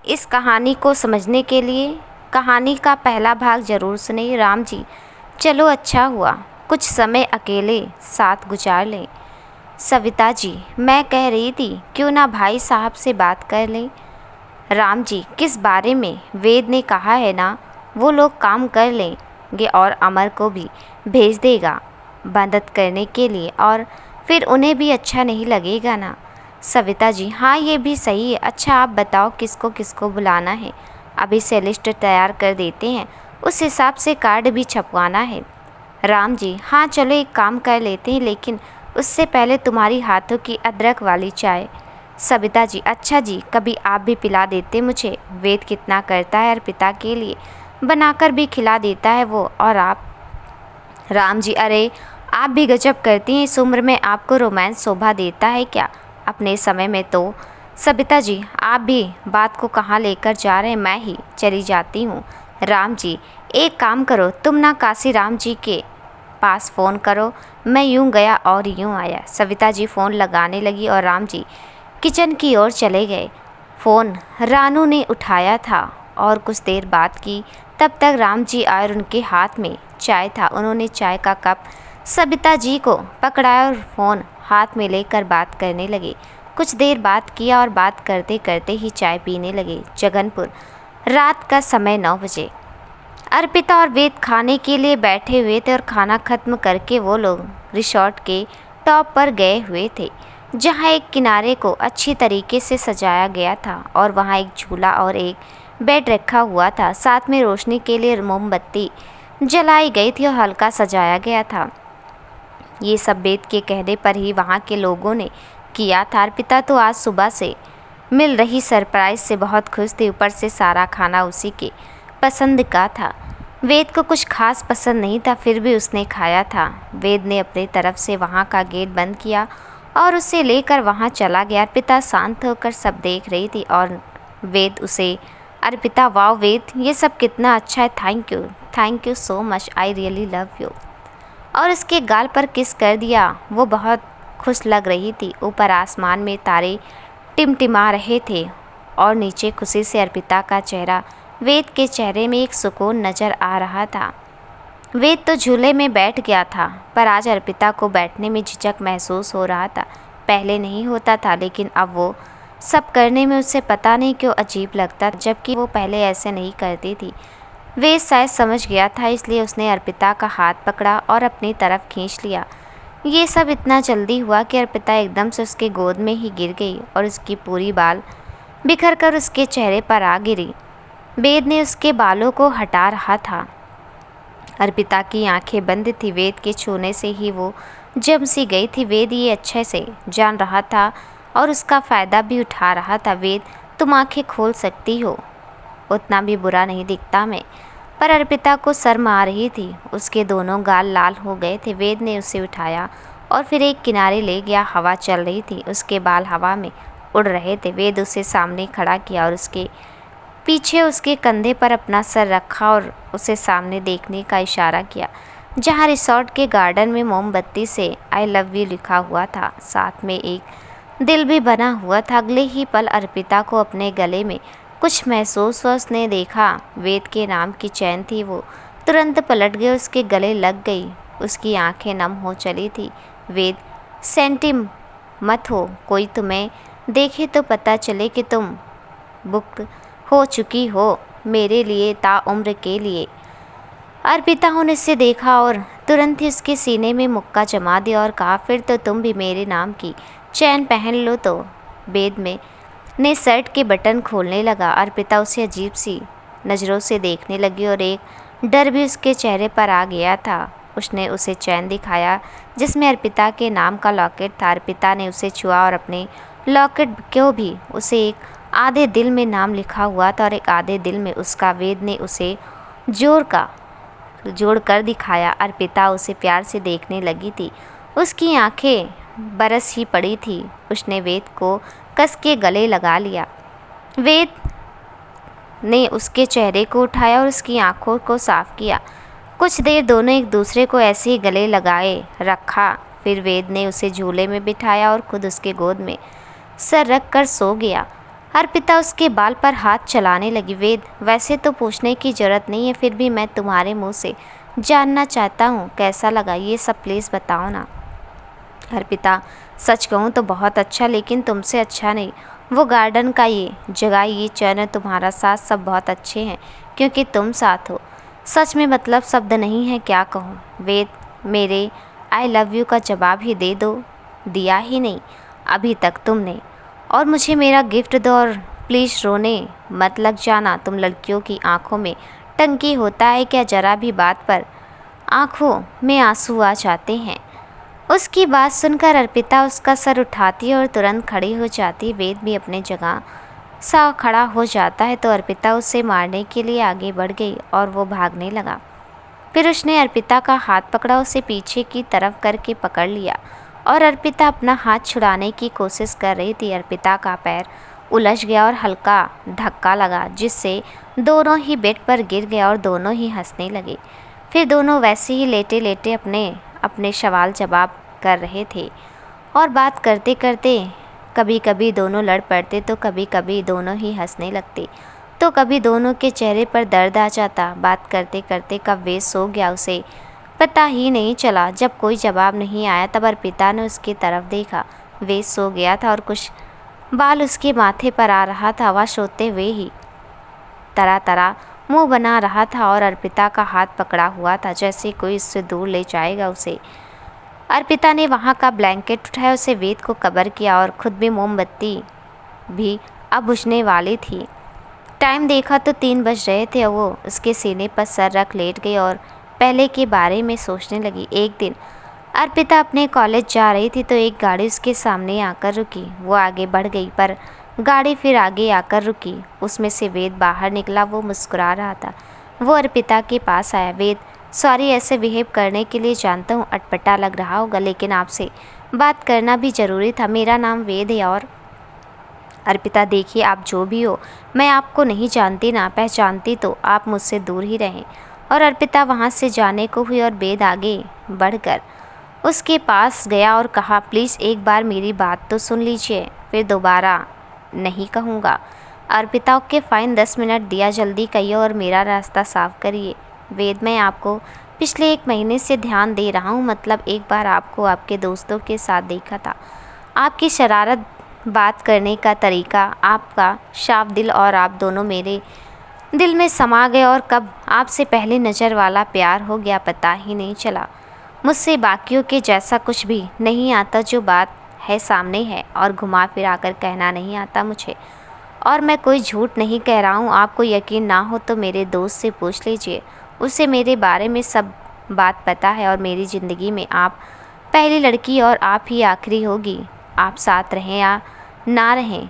इस कहानी को समझने के लिए कहानी का पहला भाग ज़रूर सुने। राम जी, चलो अच्छा हुआ कुछ समय अकेले साथ गुजार लें। सविता जी, मैं कह रही थी क्यों ना भाई साहब से बात कर लें। राम जी, किस बारे में? वेद ने कहा है ना वो लोग काम कर लेंगे और अमर को भी भेज देगा मदद करने के लिए, और फिर उन्हें भी अच्छा नहीं लगेगा ना। सविता जी, हाँ ये भी सही है। अच्छा आप बताओ किसको किसको बुलाना है? अभी से लिस्ट तैयार कर देते हैं, उस हिसाब से कार्ड भी छपवाना है। राम जी, हाँ चलो एक काम कर लेते हैं, लेकिन उससे पहले तुम्हारी हाथों की अदरक वाली चाय। सविता जी, अच्छा जी, कभी आप भी पिला देते मुझे। वेद कितना करता है अर्पिता के लिए, बनाकर भी खिला देता है वो, और आप? राम जी, अरे आप भी गजब करती हैं, इस उम्र में आपको रोमांस शोभा देता है क्या? अपने समय में तो। सविता जी, आप भी बात को कहाँ लेकर जा रहे हैं, मैं ही चली जाती हूँ। राम जी, एक काम करो तुम ना काशी राम जी के पास फ़ोन करो, मैं यूं गया और यूं आया। सविता जी फ़ोन लगाने लगी और राम जी किचन की ओर चले गए। फ़ोन रानू ने उठाया था और कुछ देर बात की। तब तक राम जी आए और उनके हाथ में चाय था। उन्होंने चाय का कप सविता जी को पकड़ाया और फ़ोन हाथ में लेकर बात करने लगे। कुछ देर बात किया और बात करते करते ही चाय पीने लगे। जगनपुर, रात का समय 9 बजे। अर्पिता और वेद खाने के लिए बैठे हुए थे और खाना खत्म करके वो लोग रिसॉर्ट के टॉप पर गए हुए थे, जहाँ एक किनारे को अच्छी तरीके से सजाया गया था और वहाँ एक झूला और एक बेड रखा हुआ था। साथ में रोशनी के लिए मोमबत्ती जलाई गई थी और हल्का सजाया गया था। ये सब वेद के कहने पर ही वहाँ के लोगों ने किया था। अर्पिता तो आज सुबह से मिल रही सरप्राइज से बहुत खुश थी, ऊपर से सारा खाना उसी के पसंद का था। वेद को कुछ खास पसंद नहीं था, फिर भी उसने खाया था। वेद ने अपनी तरफ से वहाँ का गेट बंद किया और उसे लेकर वहाँ चला गया। अर्पिता शांत होकर सब देख रही थी और वेद उसे, अर्पिता वाह वेद, ये सब कितना अच्छा है, thank you so much, I really love you. और उसके गाल पर किस कर दिया। वो बहुत खुश लग रही थी। ऊपर आसमान में तारे टिमटिमा रहे थे और नीचे खुशी से अर्पिता का चेहरा। वेद के चेहरे में एक सुकून नज़र आ रहा था। वेद तो झूले में बैठ गया था, पर आज अर्पिता को बैठने में झिझक महसूस हो रहा था। पहले नहीं होता था, लेकिन अब वो सब करने में उसे पता नहीं क्यों अजीब लगता, जबकि वो पहले ऐसे नहीं करती थी। वेद शायद समझ गया था, इसलिए उसने अर्पिता का हाथ पकड़ा और अपनी तरफ खींच लिया। ये सब इतना जल्दी हुआ कि अर्पिता एकदम से उसके गोद में ही गिर गई और उसकी पूरी बाल बिखर कर उसके चेहरे पर आ गिरी। वेद ने उसके बालों को हटा रहा था। अर्पिता की आंखें बंद थी। वेद के छूने से ही वो जम सी गई थी। वेद ये अच्छे से जान रहा था और उसका फ़ायदा भी उठा रहा था। वेद, तुम आंखें खोल सकती हो, उतना भी बुरा नहीं दिखता मैं। पर अर्पिता को शर्म आ रही थी। उसके दोनों गाल लाल हो गए थे। वेद ने उसे उठाया और फिर एक किनारे ले गया। हवा चल रही थी, उसके बाल हवा में उड़ रहे थे। वेद उसे सामने खड़ा किया और उसके पीछे उसके कंधे पर अपना सर रखा और उसे सामने देखने का इशारा किया, जहाँ रिसॉर्ट के गार्डन में मोमबत्ती से आई लव यू लिखा हुआ था। साथ में एक दिल भी बना हुआ था। अगले ही पल अर्पिता को अपने गले में कुछ महसूस हुआ। उसने देखा वेद के नाम की चैन थी। वो तुरंत पलट गई, उसके गले लग गई। उसकी आंखें नम हो चली थी। वेद, सेंटिम मत हो, कोई तुम्हें देखे तो पता चले कि तुम बुक हो चुकी हो मेरे लिए, ताउम्र के लिए। अर्पिता ने इसे देखा और तुरंत ही उसके सीने में मुक्का जमा दिया और कहा, फिर तो तुम भी मेरे नाम की चैन पहन लो। तो वेद में ने शर्ट के बटन खोलने लगा। अर्पिता उसे अजीब सी नज़रों से देखने लगी और एक डर भी उसके चेहरे पर आ गया था। उसने उसे चैन दिखाया जिसमें अर्पिता के नाम का लॉकेट था। अर्पिता ने उसे छुआ और अपने लॉकेट को भी, उसे एक आधे दिल में नाम लिखा हुआ था और एक आधे दिल में उसका। वेद ने उसे जोड़ कर दिखाया। अर्पिता उसे प्यार से देखने लगी थी। उसकी आंखें बरस ही पड़ी थी। उसने वेद को कस के गले लगा लिया। वेद ने उसके चेहरे को उठाया और उसकी आंखों को साफ किया। कुछ देर दोनों एक दूसरे को ऐसे ही गले लगाए रखा। फिर वेद ने उसे झूले में बिठाया और खुद उसके गोद में सर रख कर सो गया। अर्पिता उसके बाल पर हाथ चलाने लगी। वेद, वैसे तो पूछने की ज़रूरत नहीं है, फिर भी मैं तुम्हारे मुंह से जानना चाहता हूँ कैसा लगा ये सब, प्लीज़ बताओ ना। अर्पिता, सच कहूँ तो बहुत अच्छा, लेकिन तुमसे अच्छा नहीं। वो गार्डन का ये जगह, ये चैनल, तुम्हारा साथ, सब बहुत अच्छे हैं क्योंकि तुम साथ हो। सच में मतलब शब्द नहीं है क्या कहूँ। वेद, मेरे आई लव यू का जवाब ही दे दो। दिया ही नहीं अभी तक तुमने, और मुझे मेरा गिफ्ट दो, और प्लीज़ रोने मत लग जाना। तुम लड़कियों की आंखों में टंकी होता है क्या? ज़रा भी बात पर आंखों में आंसू आ जाते हैं। उसकी बात सुनकर अर्पिता उसका सर उठाती और तुरंत खड़ी हो जाती। वेद भी अपने जगह सा खड़ा हो जाता है तो अर्पिता उसे मारने के लिए आगे बढ़ गई और वो भागने लगा। फिर उसने अर्पिता का हाथ पकड़ा, उसे पीछे की तरफ करके पकड़ लिया और अर्पिता अपना हाथ छुड़ाने की कोशिश कर रही थी। अर्पिता का पैर उलझ गया और हल्का धक्का लगा, जिससे दोनों ही बेड पर गिर गया और दोनों ही हंसने लगे। फिर दोनों वैसे ही लेटे लेटे अपने अपने सवाल जवाब कर रहे थे और बात करते करते कभी कभी दोनों लड़ पड़ते तो कभी कभी दोनों ही हंसने लगते, तो कभी दोनों के चेहरे पर दर्द आ जाता। बात करते करते कब वे सो गया उसे पता ही नहीं चला। जब कोई जवाब नहीं आया तब अर्पिता ने उसकी तरफ देखा। वे सो गया था और कुछ बाल उसके माथे पर आ रहा था। वह सोते हुए ही तरह तरह मुंह बना रहा था और अर्पिता का हाथ पकड़ा हुआ था, जैसे कोई इससे दूर ले जाएगा उसे। अर्पिता ने वहाँ का ब्लैंकेट उठाया, उसे वेद को कवर किया और खुद भी मोमबत्ती भी अब बुझने वाली थी। टाइम देखा तो 3 बज रहे थे। वो उसके सीने पर सर रख लेट गई और पहले के बारे में सोचने लगी। एक दिन अर्पिता अपने कॉलेज जा रही थी तो एक गाड़ी उसके सामने आकर रुकी। वो आगे बढ़ गई पर गाड़ी फिर आगे आकर रुकी। उसमें से वेद बाहर निकला। वो मुस्कुरा रहा था। वो अर्पिता के पास आया। वेद, सॉरी ऐसे बिहेव करने के लिए, जानता हूँ अटपटा लग रहा होगा, लेकिन आपसे बात करना भी ज़रूरी था। मेरा नाम वेद है। और अर्पिता, देखिए आप जो भी हो, मैं आपको नहीं जानती, ना पहचानती, तो आप मुझसे दूर ही रहें। और अर्पिता वहाँ से जाने को हुई और वेद आगे बढ़कर उसके पास गया और कहा, प्लीज़ एक बार मेरी बात तो सुन लीजिए, फिर दोबारा नहीं कहूँगा। अर्पिता, ओके फाइन, 10 मिनट दिया, जल्दी कहिए और मेरा रास्ता साफ करिए। वेद, मैं आपको पिछले 1 महीने से ध्यान दे रहा हूँ। मतलब एक बार आपको आपके दोस्तों के साथ देखा था। आपकी शरारत, बात करने का तरीका, आपका साफ दिल, और आप दोनों मेरे दिल में समा गए। और कब आपसे पहले नज़र वाला प्यार हो गया पता ही नहीं चला। मुझसे बाकियों के जैसा कुछ भी नहीं आता। जो बात है सामने है और घुमा फिरा कर कहना नहीं आता मुझे। और मैं कोई झूठ नहीं कह रहा हूँ। आपको यकीन ना हो तो मेरे दोस्त से पूछ लीजिए, उसे मेरे बारे में सब बात पता है। और मेरी ज़िंदगी में आप पहली लड़की और आप ही आखिरी होगी। आप साथ रहें या ना रहें,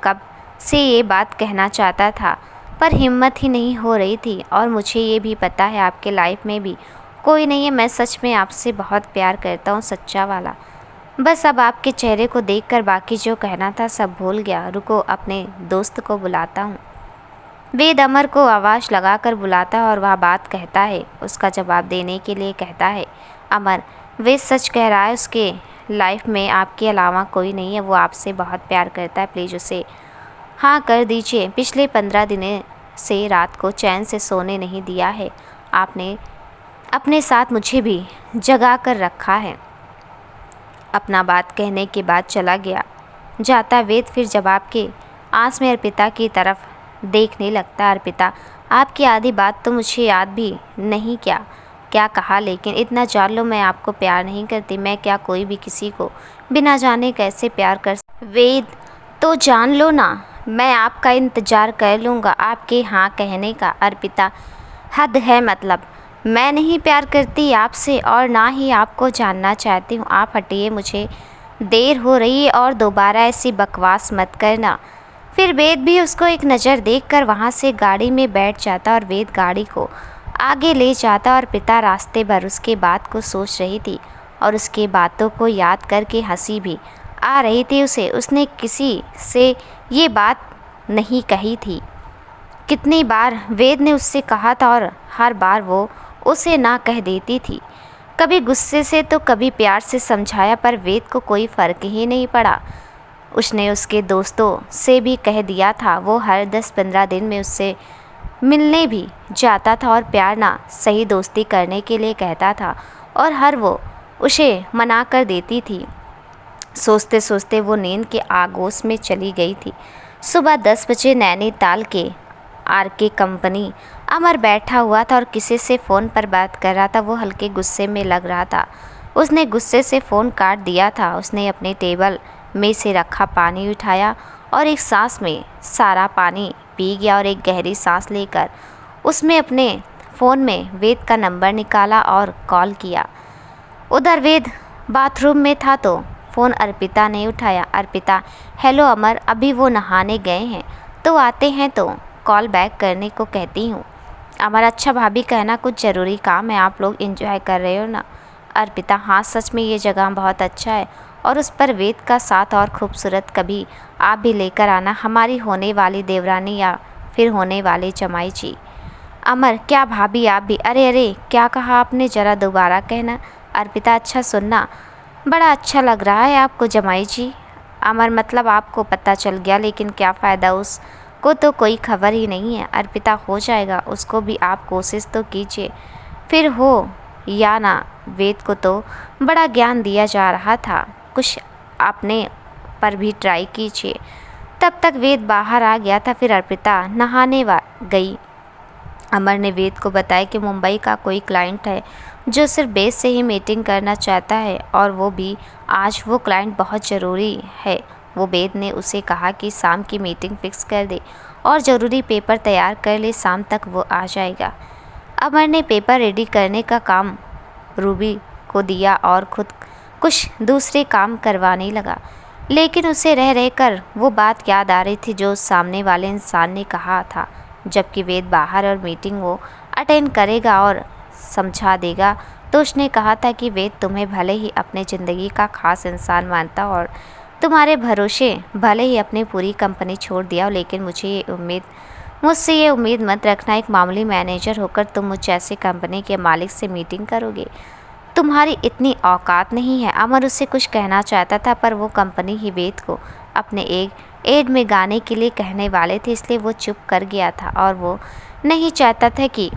कब से ये बात कहना चाहता था पर हिम्मत ही नहीं हो रही थी। और मुझे ये भी पता है आपके लाइफ में भी कोई नहीं है। मैं सच में आपसे बहुत प्यार करता हूँ, सच्चा वाला। बस अब आपके चेहरे को देखकर बाकी जो कहना था सब भूल गया। रुको, अपने दोस्त को बुलाता हूँ। वेद अमर को आवाज़ लगाकर बुलाता है और वह बात कहता है। उसका जवाब देने के लिए कहता है, अमर, वेद सच कह रहा है, उसके लाइफ में आपके अलावा कोई नहीं है। वो आपसे बहुत प्यार करता है, प्लीज़ उसे हाँ कर दीजिए। पिछले 15 दिनों से रात को चैन से सोने नहीं दिया है। आपने अपने साथ मुझे भी जगा कर रखा है। अपना बात कहने के बाद चला गया। जाता वेद फिर जवाब के आस में अर्पिता की तरफ देखने लगता। अर्पिता, आपकी आधी बात तो मुझे याद भी नहीं क्या क्या कहा, लेकिन इतना जान लो मैं आपको प्यार नहीं करती। मैं क्या कोई भी किसी को बिना जाने कैसे प्यार कर। वेद, तो जान लो ना, मैं आपका इंतज़ार कर लूँगा आपके हाँ कहने का। अर्पिता, हद है, मतलब मैं नहीं प्यार करती आपसे और ना ही आपको जानना चाहती हूँ। आप हटिए, मुझे देर हो रही है और दोबारा ऐसी बकवास मत करना। फिर वेद भी उसको एक नज़र देखकर वहाँ से गाड़ी में बैठ जाता और वेद गाड़ी को आगे ले जाता। और पिता रास्ते भर उसके बात को सोच रही थी और उसकी बातों को याद करके हंसी भी आ रही थी उसे। उसने किसी से ये बात नहीं कही थी। कितनी बार वेद ने उससे कहा था और हर बार वो उसे ना कह देती थी। कभी गुस्से से तो कभी प्यार से समझाया, पर वेद को कोई फ़र्क ही नहीं पड़ा। उसने उसके दोस्तों से भी कह दिया था। वो हर 10-15 दिन में उससे मिलने भी जाता था और प्यार ना सही दोस्ती करने के लिए कहता था और हर वो उसे मना कर देती थी। सोचते सोचते वो नींद के आगोश में चली गई थी। सुबह 10 बजे नैनीताल के आरके कंपनी अमर बैठा हुआ था और किसी से फ़ोन पर बात कर रहा था। वो हल्के गुस्से में लग रहा था। उसने गुस्से से फ़ोन काट दिया था। उसने अपने टेबल में से रखा पानी उठाया और एक सांस में सारा पानी पी गया और एक गहरी सांस लेकर उसमें अपने फ़ोन में वेद का नंबर निकाला और कॉल किया। उधर वेद बाथरूम में था तो फ़ोन अर्पिता ने उठाया। अर्पिता, हेलो अमर, अभी वो नहाने गए हैं तो आते हैं तो कॉल बैक करने को कहती हूँ। अमर, अच्छा भाभी, कहना कुछ ज़रूरी काम है, आप लोग एंजॉय कर रहे हो ना? अर्पिता, हाँ सच में ये जगह बहुत अच्छा है और उस पर वेद का साथ और खूबसूरत। कभी आप भी लेकर आना, हमारी होने वाली देवरानी या फिर होने वाले जमाई जी। अमर, क्या भाभी आप भी? अरे अरे, क्या कहा आपने, ज़रा दोबारा कहना। अर्पिता, अच्छा सुनना, बड़ा अच्छा लग रहा है आपको जमाई जी। अमर, मतलब आपको पता चल गया, लेकिन क्या फ़ायदा, उसको तो कोई खबर ही नहीं है। अर्पिता, हो जाएगा, उसको भी आप कोशिश तो कीजिए, फिर हो या ना। वेद को तो बड़ा ज्ञान दिया जा रहा था, कुछ अपने पर भी ट्राई कीजिए। तब तक वेद बाहर आ गया था। फिर अर्पिता नहाने गई। अमर ने वेद को बताया कि मुंबई का कोई क्लाइंट है जो सिर्फ बेस से ही मीटिंग करना चाहता है और वो भी आज। वो क्लाइंट बहुत ज़रूरी है। वो वेद ने उसे कहा कि शाम की मीटिंग फिक्स कर दे और ज़रूरी पेपर तैयार कर ले, शाम तक वो आ जाएगा। अमर ने पेपर रेडी करने का काम रूबी को दिया और खुद कुछ दूसरे काम करवाने लगा। लेकिन उसे रह रहकर वो बात याद आ रही थी जो सामने वाले इंसान ने कहा था, जबकि वेद बाहर और मीटिंग वो अटेंड करेगा और समझा देगा। तो उसने कहा था कि वेद तुम्हें भले ही अपने ज़िंदगी का खास इंसान मानता और तुम्हारे भरोसे भले ही अपनी पूरी कंपनी छोड़ दिया, लेकिन मुझसे ये उम्मीद मत रखना, एक मामूली मैनेजर होकर तुम मुझ जैसे कंपनी के मालिक से मीटिंग करोगे। तुम्हारी इतनी औकात नहीं है। अमर उससे कुछ कहना चाहता था पर वो कंपनी ही वेद को अपने एक एड में गाने के लिए कहने वाले थे, इसलिए वो चुप कर गया था और वो नहीं चाहता था कि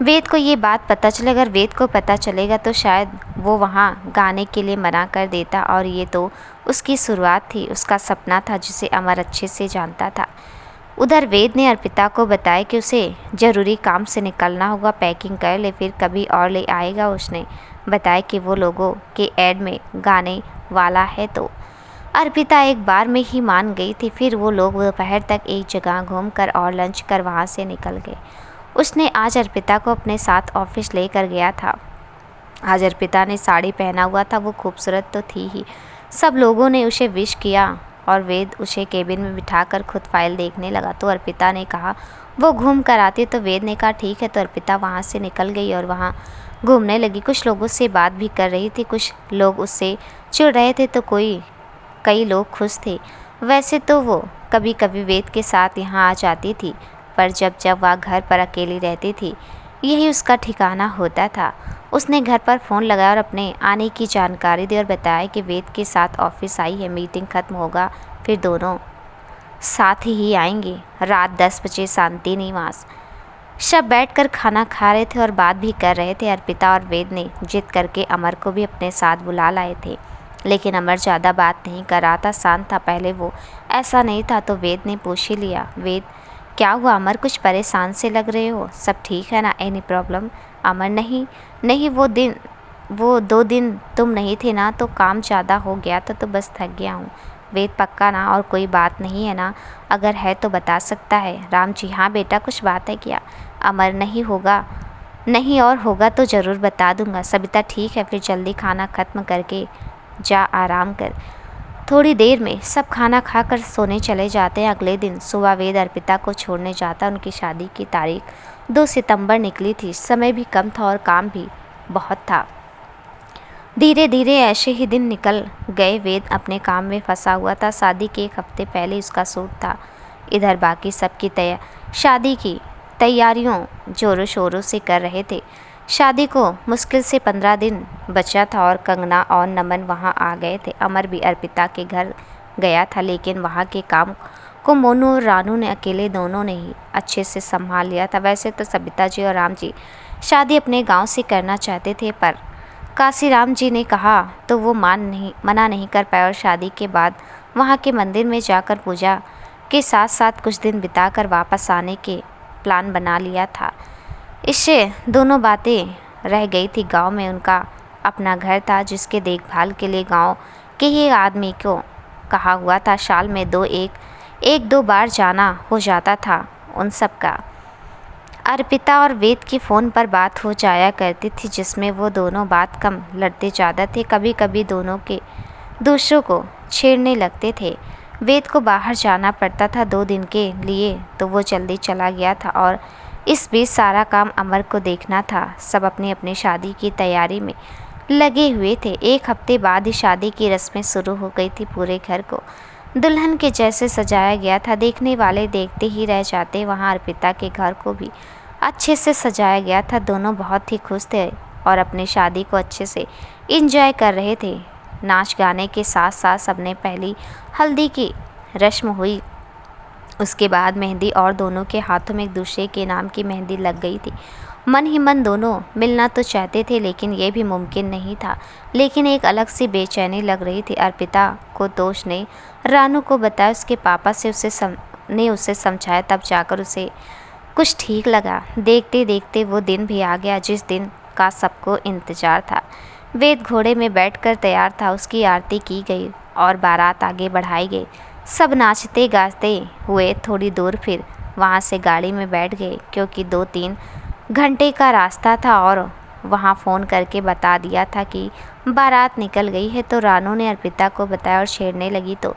वेद को ये बात पता चले। अगर वेद को पता चलेगा तो शायद वो वहाँ गाने के लिए मना कर देता और ये तो उसकी शुरुआत थी, उसका सपना था जिसे अमर अच्छे से जानता था। उधर वेद ने अर्पिता को बताया कि उसे ज़रूरी काम से निकलना होगा, पैकिंग कर ले, फिर कभी और ले आएगा। उसने बताया कि वो लोगों के ऐड में गाने वाला है तो अर्पिता एक बार में ही मान गई थी। फिर वो लोग दोपहर तक एक जगह घूमकर और लंच कर वहाँ से निकल गए। उसने आज अर्पिता को अपने साथ ऑफिस लेकर गया था। आज अर्पिता ने साड़ी पहना हुआ था, वो खूबसूरत तो थी ही। सब लोगों ने उसे विश किया और वेद उसे केबिन में बिठाकर खुद फाइल देखने लगा। तो अर्पिता ने कहा वो घूम कर आती, तो वेद ने कहा ठीक है। तो अर्पिता वहाँ से निकल गई और वहाँ घूमने लगी। कुछ लोगों से बात भी कर रही थी, कुछ लोग उससे चिढ़ रहे थे तो कई लोग खुश थे। वैसे तो वो कभी कभी वेद के साथ यहाँ आ जाती थी, पर जब वह घर पर अकेली रहती थी यही उसका ठिकाना होता था। उसने घर पर फ़ोन लगाया और अपने आने की जानकारी दी और बताया कि वेद के साथ ऑफिस आई है, मीटिंग ख़त्म होगा फिर दोनों साथ ही आएंगे। रात 10 बजे शांति निवास। सब बैठकर खाना खा रहे थे और बात भी कर रहे थे। अर्पिता और वेद ने जिद करके अमर को भी अपने साथ बुला लाए थे, लेकिन अमर ज़्यादा बात नहीं कर रहा था, शांत था। पहले वो ऐसा नहीं था तो वेद ने पूछ ही लिया, वेद क्या हुआ अमर, कुछ परेशान से लग रहे हो, सब ठीक है ना, एनी प्रॉब्लम? अमर नहीं, वो 2 दिन तुम नहीं थे ना तो काम ज़्यादा हो गया था तो बस थक गया हूँ। वेद पक्का ना, और कोई बात नहीं है ना? अगर है तो बता सकता है। राम जी, हाँ बेटा कुछ बात है क्या? अमर नहीं और होगा तो ज़रूर बता दूंगा। सबिता ठीक है, फिर जल्दी खाना ख़त्म करके जा आराम कर। थोड़ी देर में सब खाना खाकर सोने चले जाते हैं। अगले दिन सुबह वेद अर्पिता को छोड़ने जाता। उनकी शादी की तारीख 2 सितंबर निकली थी। समय भी कम था और काम भी बहुत था। धीरे धीरे ऐसे ही दिन निकल गए। वेद अपने काम में फंसा हुआ था। शादी के 1 हफ्ते पहले उसका सूट था। इधर बाकी सबकी शादी की तैयारियों जोरों शोरों से कर रहे थे। शादी को मुश्किल से 15 दिन बचा था और कंगना और नमन वहां आ गए थे। अमर भी अर्पिता के घर गया था, लेकिन वहाँ के काम को मोनू और रानू ने अकेले दोनों ने ही अच्छे से संभाल लिया था। वैसे तो सविता जी और राम जी शादी अपने गांव से करना चाहते थे, पर काशीराम जी ने कहा तो वो मना नहीं कर पाए और शादी के बाद वहाँ के मंदिर में जाकर पूजा के साथ साथ कुछ दिन बिताकर वापस आने के प्लान बना लिया था। इससे दोनों बातें रह गई थी। गांव में उनका अपना घर था जिसके देखभाल के लिए गांव के ही आदमी को कहा हुआ था। साल में एक दो बार जाना हो जाता था उन सब का। अर्पिता और वेद की फ़ोन पर बात हो जाया करती थी, जिसमें वो दोनों बात कम लड़ते ज़्यादा थे। कभी कभी दोनों के दूसरों को छेड़ने लगते थे। वेद को बाहर जाना पड़ता था 2 दिन के लिए, तो वो जल्दी चला गया था और इस बीच सारा काम अमर को देखना था। सब अपनी अपनी शादी की तैयारी में लगे हुए थे। 1 हफ्ते बाद ही शादी की रस्में शुरू हो गई थी। पूरे घर को दुल्हन के जैसे सजाया गया था, देखने वाले देखते ही रह जाते। वहाँ अर्पिता के घर को भी अच्छे से सजाया गया था। दोनों बहुत ही खुश थे और अपनी शादी को अच्छे से एंजॉय कर रहे थे। नाच गाने के साथ साथ सबने पहली हल्दी की रस्म हुई, उसके बाद मेहंदी और दोनों के हाथों में एक दूसरे के नाम की मेहंदी लग गई थी। मन ही मन दोनों मिलना तो चाहते थे, लेकिन ये भी मुमकिन नहीं था। लेकिन एक अलग सी बेचैनी लग रही थी। अर्पिता को दोष ने रानू को बताया, उसके पापा से उसे समझाया, तब जाकर उसे कुछ ठीक लगा। देखते देखते वो दिन भी आ गया जिस दिन का सबको इंतजार था। वेद घोड़े में बैठकर तैयार था, उसकी आरती की गई और बारात आगे बढ़ाई गई। सब नाचते गाते हुए थोड़ी दूर फिर वहाँ से गाड़ी में बैठ गए, क्योंकि 2-3 घंटे का रास्ता था और वहाँ फ़ोन करके बता दिया था कि बारात निकल गई है। तो रानू ने अर्पिता को बताया और छेड़ने लगी, तो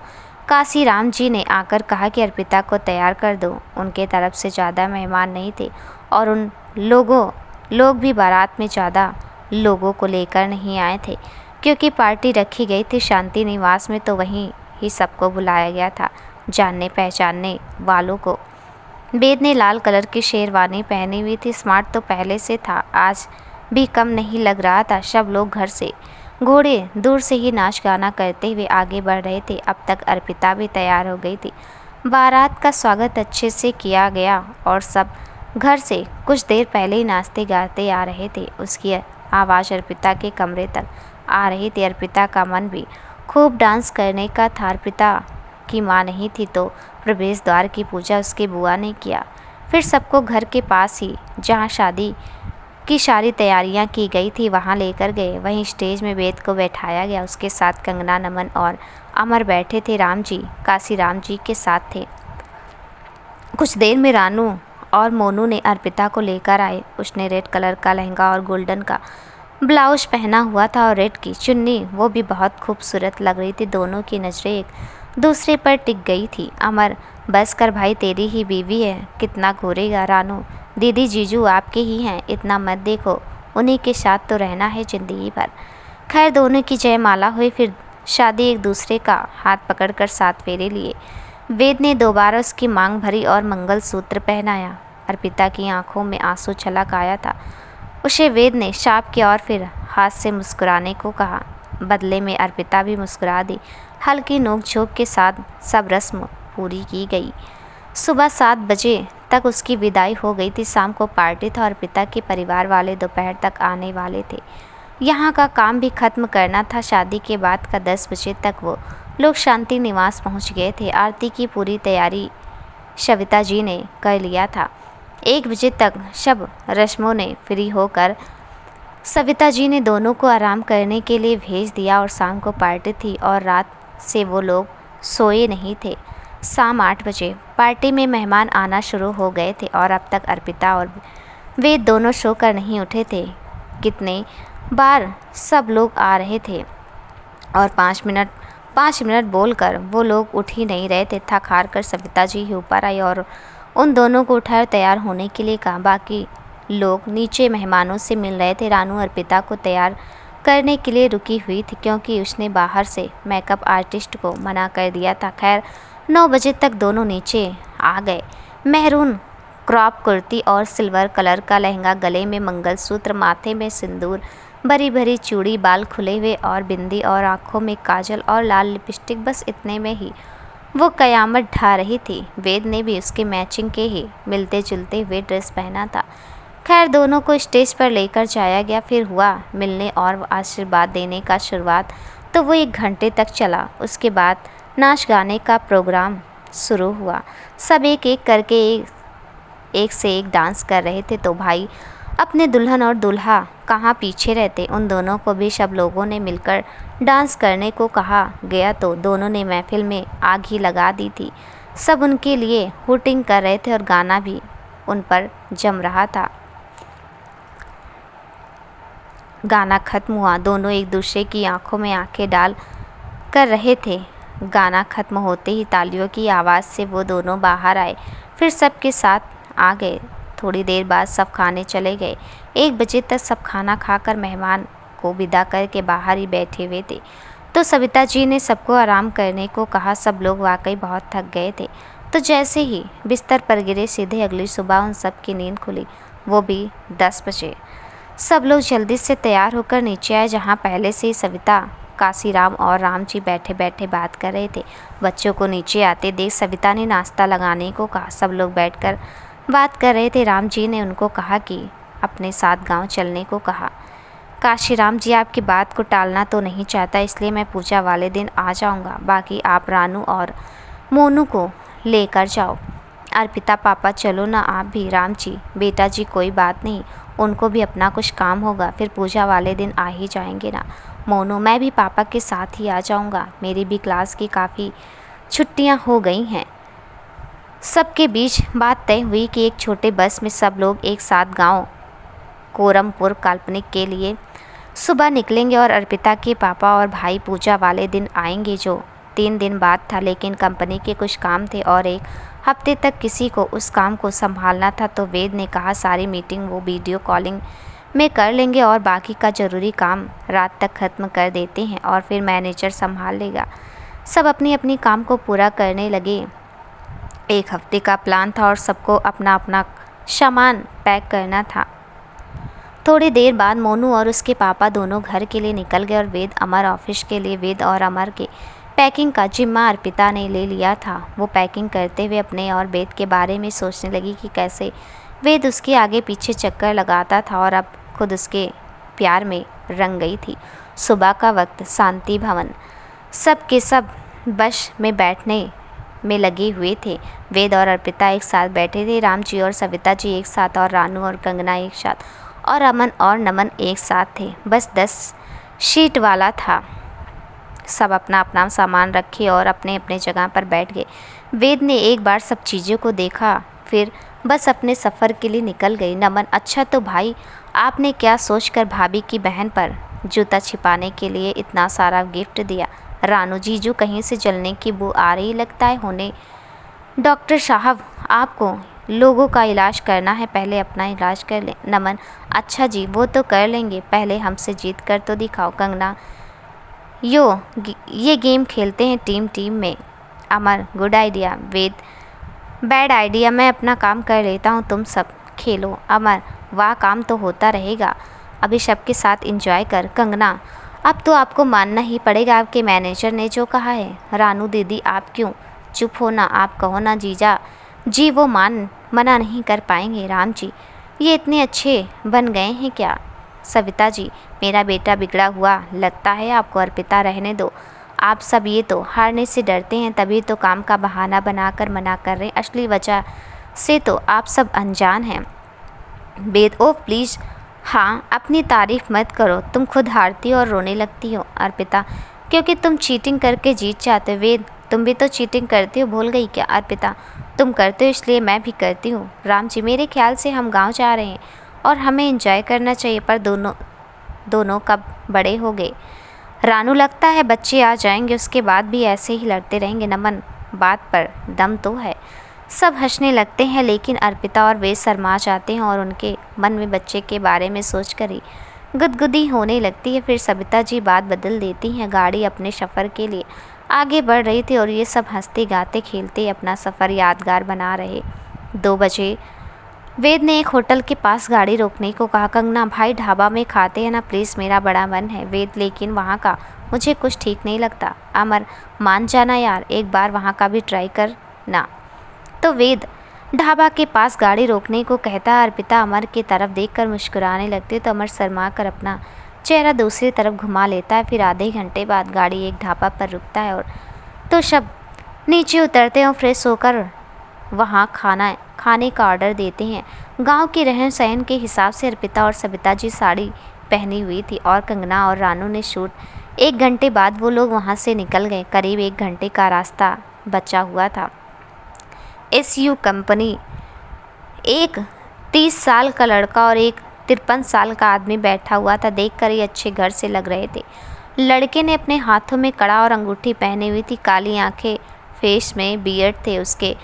काशीराम जी ने आकर कहा कि अर्पिता को तैयार कर दो। उनके तरफ से ज़्यादा मेहमान नहीं थे और उन लोग भी बारात में ज़्यादा लोगों को लेकर नहीं आए थे, क्योंकि पार्टी रखी गई थी शांति निवास में, तो वहीं ही सबको बुलाया गया था, जानने पहचानने वालों को। वेद ने लाल कलर की शेरवानी पहनी हुई थी। स्मार्ट तो पहले से था, आज भी कम नहीं लग रहा था। सब लोग घर से घोड़े दूर से ही नाच गाना करते हुए आगे बढ़ रहे थे। अब तक अर्पिता भी तैयार हो गई थी। बारात का स्वागत अच्छे से किया गया और सब घर से कुछ देर पहले ही नाचते गाते आ रहे थे। उसकी आवाज़ अर्पिता के कमरे तक आ रही थी। अर्पिता का मन भी खूब डांस करने का था। अर्पिता की माँ नहीं थी, तो प्रवेश द्वार की पूजा उसके बुआ ने किया। फिर सबको घर के पास ही जहाँ शादी की सारी तैयारियां की गई थी वहाँ लेकर गए। वहीं स्टेज में वेद को बैठाया गया, उसके साथ कंगना, नमन और अमर बैठे थे। राम जी काशीराम जी के साथ थे। कुछ देर में रानू और मोनू ने अर्पिता को लेकर आए। उसने रेड कलर का लहंगा और गोल्डन का ब्लाउज पहना हुआ था और रेड की चुन्नी, वो भी बहुत खूबसूरत लग रही थी। दोनों की नज़रें एक दूसरे पर टिक गई थी। अमर, बस कर भाई, तेरी ही बीवी है, कितना घूरेगा। रानू, दीदी जीजू आपके ही हैं, इतना मत देखो, उन्हीं के साथ तो रहना है ज़िंदगी भर। खैर, दोनों की जयमाला हुई, फिर शादी। एक दूसरे का हाथ पकड़कर 7 फेरे लिए। वेद ने दोबारा उसकी मांग भरी और मंगलसूत्र पहनाया। अर्पिता की आंखों में आंसू छलक आया था। उसे वेद ने शाप किया और फिर हाथ से मुस्कुराने को कहा। बदले में अर्पिता भी मुस्कुरा दी। हल्की नोक-झोंक के साथ सब रस्म पूरी की गई। सुबह 7 बजे तक उसकी विदाई हो गई थी। शाम को पार्टी था और अर्पिता के परिवार वाले दोपहर तक आने वाले थे। यहाँ का काम भी खत्म करना था। शादी के बाद का 10 बजे तक वो लोग शांति निवास पहुँच गए थे। आरती की पूरी तैयारी सविता जी ने कर लिया था। 1 बजे तक सब रस्मों ने फ्री होकर सविता जी ने दोनों को आराम करने के लिए भेज दिया और शाम को पार्टी थी और रात से वो लोग सोए नहीं थे। शाम 8 बजे पार्टी में मेहमान आना शुरू हो गए थे और अब तक अर्पिता और वे दोनों सोकर नहीं उठे थे। कितने बार सब लोग आ रहे थे और 5 मिनट बोलकर वो लोग उठ ही नहीं रहे थे। थक हार कर सविता जी ही ऊपर आई और उन दोनों को उठाकर तैयार होने के लिए कहा। बाकी लोग नीचे मेहमानों से मिल रहे थे। रानू अर्पिता को तैयार करने के लिए रुकी हुई थी, क्योंकि उसने बाहर से मेकअप आर्टिस्ट को मना कर दिया था। खैर, 9 बजे तक दोनों नीचे आ गए। मेहरून क्रॉप कुर्ती और सिल्वर कलर का लहंगा, गले में मंगलसूत्र, माथे में सिंदूर, भरी भरी चूड़ी, बाल खुले हुए और बिंदी और आँखों में काजल और लाल लिपस्टिक, बस इतने में ही वो कयामत ढा रही थी। वेद ने भी उसके मैचिंग के ही मिलते जुलते हुए ड्रेस पहना था। खैर दोनों को स्टेज पर लेकर जाया गया। फिर हुआ मिलने और आशीर्वाद देने का शुरुआत। तो वो 1 घंटे तक चला। उसके बाद नाच गाने का प्रोग्राम शुरू हुआ। सब एक एक करके एक से एक डांस कर रहे थे। तो भाई अपने दुल्हन और दूल्हा कहाँ पीछे रहते। उन दोनों को भी सब लोगों ने मिलकर डांस करने को कहा गया तो दोनों ने महफिल में आग ही लगा दी थी। सब उनके लिए हुटिंग कर रहे थे और गाना भी उन पर जम रहा था। गाना खत्म हुआ। दोनों एक दूसरे की आंखों में आंखें डाल कर रहे थे। गाना खत्म होते ही तालियों की आवाज़ से वो दोनों बाहर आए, फिर सबके साथ आ गए। थोड़ी देर बाद सब खाने चले गए। 1 बजे तक सब खाना खाकर मेहमान को विदा करके बाहर ही बैठे हुए थे। तो सविता जी ने सबको आराम करने को कहा। सब लोग वाकई बहुत थक गए थे। तो जैसे ही बिस्तर पर गिरे, सीधे अगली सुबह उन सब की नींद खुली, वो भी 10 बजे। सब लोग जल्दी से तैयार होकर नीचे आए, जहाँ पहले से ही सविता, काशीराम और राम जी बैठे बैठे बात कर रहे थे। बच्चों को नीचे आते देख सविता ने नाश्ता लगाने को कहा। सब लोग बैठकर बात कर रहे थे। राम जी ने उनको कहा कि अपने साथ गांव चलने को कहा। काशीराम जी आपकी बात को टालना तो नहीं चाहता, इसलिए मैं पूजा वाले दिन आ जाऊंगा। बाकी आप रानू और मोनू को लेकर जाओ। अर्पिता पापा चलो ना आप भी। राम जी बेटा जी कोई बात नहीं, उनको भी अपना कुछ काम होगा, फिर पूजा वाले दिन आ ही जाएंगे ना। मोनू मैं भी पापा के साथ ही आ जाऊंगा, मेरी भी क्लास की काफ़ी छुट्टियां हो गई हैं। सबके बीच बात तय हुई कि एक छोटे बस में सब लोग एक साथ गांव कोरमपुर काल्पनिक के लिए सुबह निकलेंगे और अर्पिता के पापा और भाई पूजा वाले दिन आएंगे, जो 3 दिन बाद था। लेकिन कंपनी के कुछ काम थे और 1 हफ्ते तक किसी को उस काम को संभालना था। तो वेद ने कहा सारी मीटिंग वो वीडियो कॉलिंग में कर लेंगे और बाकी का ज़रूरी काम रात तक ख़त्म कर देते हैं और फिर मैनेजर संभाल लेगा। सब अपनी अपनी काम को पूरा करने लगे। 1 हफ्ते का प्लान था और सबको अपना अपना सामान पैक करना था। थोड़ी देर बाद मोनू और उसके पापा दोनों घर के लिए निकल गए और वेद अमर ऑफिस के लिए। वेद और अमर के पैकिंग का जिम्मा अर्पिता ने ले लिया था। वो पैकिंग करते हुए अपने और वेद के बारे में सोचने लगी कि कैसे वेद उसके आगे पीछे चक्कर लगाता था और अब खुद उसके प्यार में रंग गई थी। सुबह का वक्त, शांति भवन, सब के सब बस में बैठने में लगे हुए थे। वेद और अर्पिता एक साथ बैठे थे, राम जी और सविता जी एक साथ, और रानू और कंगना एक साथ, और अमन और नमन एक साथ थे। बस 10 सीट वाला था। सब अपना अपना सामान रखे और अपने अपने जगह पर बैठ गए। वेद ने एक बार सब चीज़ों को देखा, फिर बस अपने सफ़र के लिए निकल गई। नमन अच्छा तो भाई आपने क्या सोचकर भाभी की बहन पर जूता छिपाने के लिए इतना सारा गिफ्ट दिया। रानू जीजू कहीं से जलने की बू आ रही लगता है होने। डॉक्टर साहब आपको लोगों का इलाज करना है, पहले अपना इलाज कर लें। नमन अच्छा जी वो तो कर लेंगे, पहले हमसे जीत कर तो दिखाओ। कंगना ये गेम खेलते हैं टीम में। अमर गुड आइडिया। वेद बैड आइडिया, मैं अपना काम कर लेता हूँ, तुम सब खेलो। अमर वाह काम तो होता रहेगा, अभी सबके साथ एंजॉय कर। कंगना अब तो आपको मानना ही पड़ेगा, आपके मैनेजर ने जो कहा है। रानू दीदी आप क्यों चुप हो ना, आप कहो ना जीजा जी, वो मना नहीं कर पाएंगे। राम जी ये इतने अच्छे बन गए हैं क्या। सविता जी मेरा बेटा बिगड़ा हुआ लगता है आपको। अर्पिता रहने दो, आप सब ये तो हारने से डरते हैं, तभी तो काम का बहाना बनाकर मना कर रहे हैं, असली वजह से तो आप सब अनजान हैं। वेद ओ प्लीज़ हाँ अपनी तारीफ मत करो, तुम खुद हारती हो और रोने लगती हो। अर्पिता क्योंकि तुम चीटिंग करके जीत जाते हो। वेद तुम भी तो चीटिंग करती हो, भूल गई क्या। अर्पिता तुम करते हो इसलिए मैं भी करती हूँ। राम जी मेरे ख्याल से हम गांव जा रहे हैं और हमें एंजॉय करना चाहिए, पर दोनों कब बड़े हो गए। रानू लगता है बच्चे आ जाएंगे उसके बाद भी ऐसे ही लड़ते रहेंगे। नमन बात पर दम तो है। सब हंसने लगते हैं, लेकिन अर्पिता और वे शर्मा जाते हैं और उनके मन में बच्चे के बारे में सोचकर ही गुदगुदी होने लगती है। फिर सविता जी बात बदल देती हैं। गाड़ी अपने सफ़र के लिए आगे बढ़ रही थी और ये सब हंसते गाते खेलते अपना सफ़र यादगार बना रहे। 2 बजे वेद ने एक होटल के पास गाड़ी रोकने को कहा। कंगना, भाई ढाबा में खाते हैं ना प्लीज़, मेरा बड़ा मन है। वेद, लेकिन वहाँ का मुझे कुछ ठीक नहीं लगता। अमर, मान जाना यार, एक बार वहाँ का भी ट्राई कर ना। तो वेद ढाबा के पास गाड़ी रोकने को कहता। अर्पिता अमर की तरफ देखकर मुस्कुराने लगती तो अमर शर्मा कर अपना चेहरा दूसरी तरफ घुमा लेता है। फिर आधे घंटे बाद गाड़ी एक ढाबा पर रुकता है और तो सब नीचे उतरते हैं और फ्रेश होकर वहाँ खाने का ऑर्डर देते हैं। गांव के रहन सहन के हिसाब से अर्पिता और सविता जी साड़ी पहनी हुई थी और कंगना और रानू ने शूट। 1 घंटे बाद वो लोग वहाँ से निकल गए। करीब 1 घंटे का रास्ता बचा हुआ था। SU कंपनी, एक 30 साल का लड़का और एक 53 साल का आदमी बैठा हुआ था। देखकर ही अच्छे घर से लग रहे थे। लड़के ने अपने हाथों में कड़ा और अंगूठी पहनी हुई थी, काली आंखें, फेस में बियर्ड थे, उसके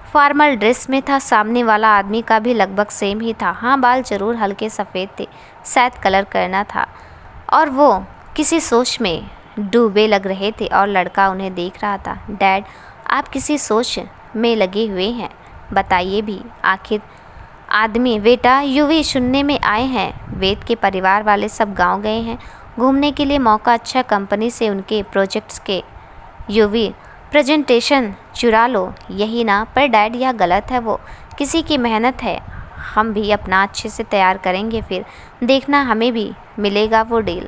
फॉर्मल ड्रेस में था। सामने वाला आदमी का भी लगभग सेम ही था। हाँ, बाल जरूर हल्के सफ़ेद थे, शायद कलर करना था, और वो किसी सोच में डूबे लग रहे थे और लड़का उन्हें देख रहा था। डैड, आप किसी सोच में लगे हुए हैं, बताइए भी। आखिर आदमी, बेटा यूवी सुनने में आए हैं वेद के परिवार वाले सब गांव गए हैं घूमने के लिए। मौका अच्छा, कंपनी से उनके प्रोजेक्ट्स के यूवी प्रेजेंटेशन चुरा लो, यही ना? पर डैड, यह गलत है, वो किसी की मेहनत है। हम भी अपना अच्छे से तैयार करेंगे, फिर देखना हमें भी मिलेगा वो डील।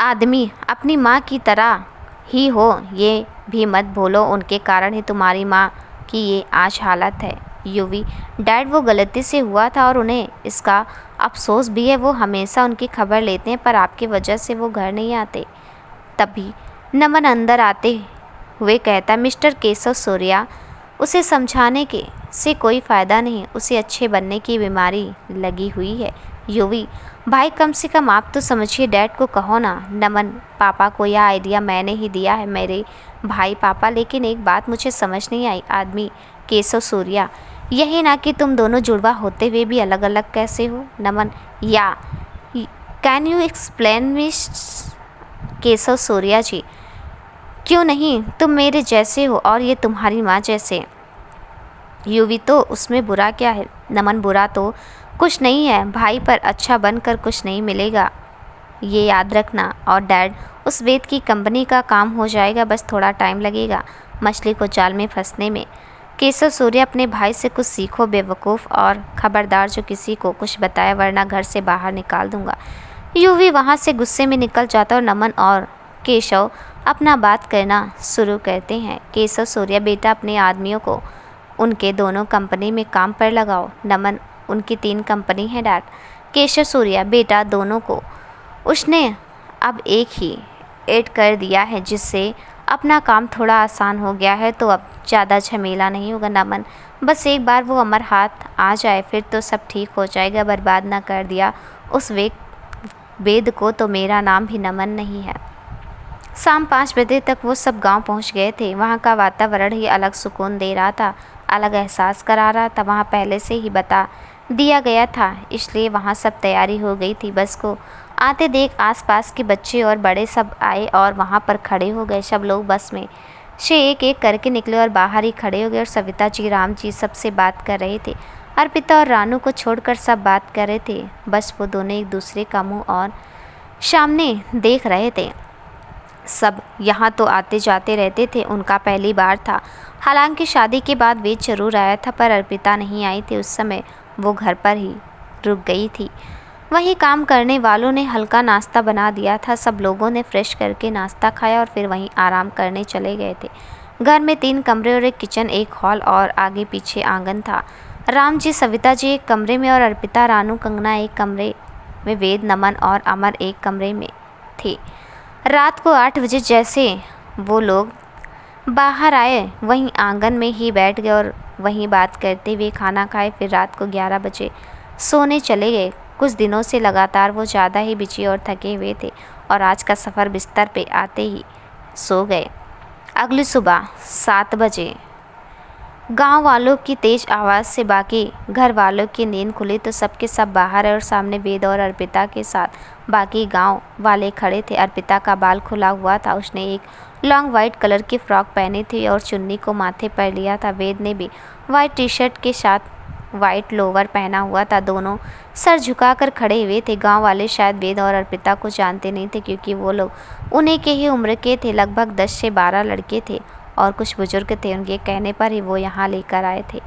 आदमी, अपनी माँ की तरह ही हो, ये भी मत भूलो, उनके कारण ही तुम्हारी माँ की ये आज हालत है। यूवी, डैड वो गलती से हुआ था और उन्हें इसका अफसोस भी है। वो हमेशा उनकी खबर लेते हैं पर आपकी वजह से वो घर नहीं आते। तभी नमन अंदर आते हुए कहता, मिस्टर केशव सूर्या, उसे समझाने के से कोई फ़ायदा नहीं, उसे अच्छे बनने की बीमारी लगी हुई है। यूवी, भाई कम से कम आप तो समझिए, डैड को कहो ना। नमन, पापा को यह आइडिया मैंने ही दिया है मेरे भाई। पापा, लेकिन एक बात मुझे समझ नहीं आई। आदमी, केशव सूर्या, यही ना कि तुम दोनों जुड़वा होते हुए भी अलग अलग कैसे हो? नमन, या can you explain miss Keshav Surya ji? क्यों नहीं, तुम मेरे जैसे हो और ये तुम्हारी माँ जैसे। यूवी, तो उसमें बुरा क्या है? नमन, बुरा तो कुछ नहीं है भाई, पर अच्छा बनकर कुछ नहीं मिलेगा, ये याद रखना। और डैड, उस वेद की कंपनी का काम हो जाएगा, बस थोड़ा टाइम लगेगा मछली को जाल में फंसने में। केशव सूर्या, अपने भाई से कुछ सीखो बेवकूफ़, और खबरदार जो किसी को कुछ बताया वरना घर से बाहर निकाल दूंगा। यूवी वहाँ से गुस्से में निकल जाता और नमन और केशव अपना बात करना शुरू करते हैं। केशव सूर्या, बेटा अपने आदमियों को उनके दोनों कंपनी में काम पर लगाओ। नमन, उनकी 3 कंपनी है डैड। केशव सूर्या, बेटा दोनों को उसने अब एक ही ऐड कर दिया है, जिससे अपना काम थोड़ा आसान हो गया है, तो अब ज़्यादा झमेला नहीं होगा। नमन, बस एक बार वो अमर हाथ आ जाए फिर तो सब ठीक हो जाएगा। बर्बाद ना कर दिया उस वेद को तो मेरा नाम भी नमन नहीं है। शाम 5 बजे तक वो सब गांव पहुंच गए थे। वहां का वातावरण ही अलग सुकून दे रहा था, अलग एहसास करा रहा था। वहां पहले से ही बता दिया गया था, इसलिए वहां सब तैयारी हो गई थी। बस को आते देख आसपास के बच्चे और बड़े सब आए और वहां पर खड़े हो गए। सब लोग बस में से एक एक करके निकले और बाहर ही खड़े हो गए। और सविता जी, राम जी सबसे बात कर रहे थे। अर्पिता और रानू को छोड़कर सब बात कर रहे थे। बस वो दोनों एक दूसरे का मुँह और सामने देख रहे थे। सब यहाँ तो आते जाते रहते थे, उनका पहली बार था। हालांकि शादी के बाद वेद जरूर आया था, पर अर्पिता नहीं आई थी। उस समय वो घर पर ही रुक गई थी। वहीं काम करने वालों ने हल्का नाश्ता बना दिया था। सब लोगों ने फ्रेश करके नाश्ता खाया और फिर वहीं आराम करने चले गए थे। घर में 3 कमरे और एक किचन, एक हॉल और आगे पीछे आंगन था। राम जी, सविता जी एक कमरे में और अर्पिता, रानू, कंगना एक कमरे में, वेद, नमन और अमर एक कमरे में थे। रात को 8 बजे जैसे वो लोग बाहर आए, वहीं आंगन में ही बैठ गए और वहीं बात करते हुए खाना खाए। फिर रात को 11 बजे सोने चले गए। कुछ दिनों से लगातार वो ज़्यादा ही बिजी और थके हुए थे और आज का सफ़र बिस्तर पे आते ही सो गए। अगली सुबह 7 बजे गांव वालों की तेज आवाज़ से बाकी घर वालों की नींद खुली तो सबके सब बाहर है और सामने वेद और अर्पिता के साथ बाकी गांव वाले खड़े थे। अर्पिता का बाल खुला हुआ था, उसने एक लॉन्ग वाइट कलर की फ्रॉक पहनी थी और चुन्नी को माथे पर लिया था। वेद ने भी वाइट टी शर्ट के साथ वाइट लोवर पहना हुआ था। दोनों सर झुकाकर खड़े हुए थे। गांव वाले शायद वेद और अर्पिता को जानते नहीं थे, क्योंकि वो लोग उन्हीं के ही उम्र के थे। लगभग 10 से 12 लड़के थे और कुछ बुजुर्ग थे। उनके कहने पर ही वो यहाँ लेकर आए थे।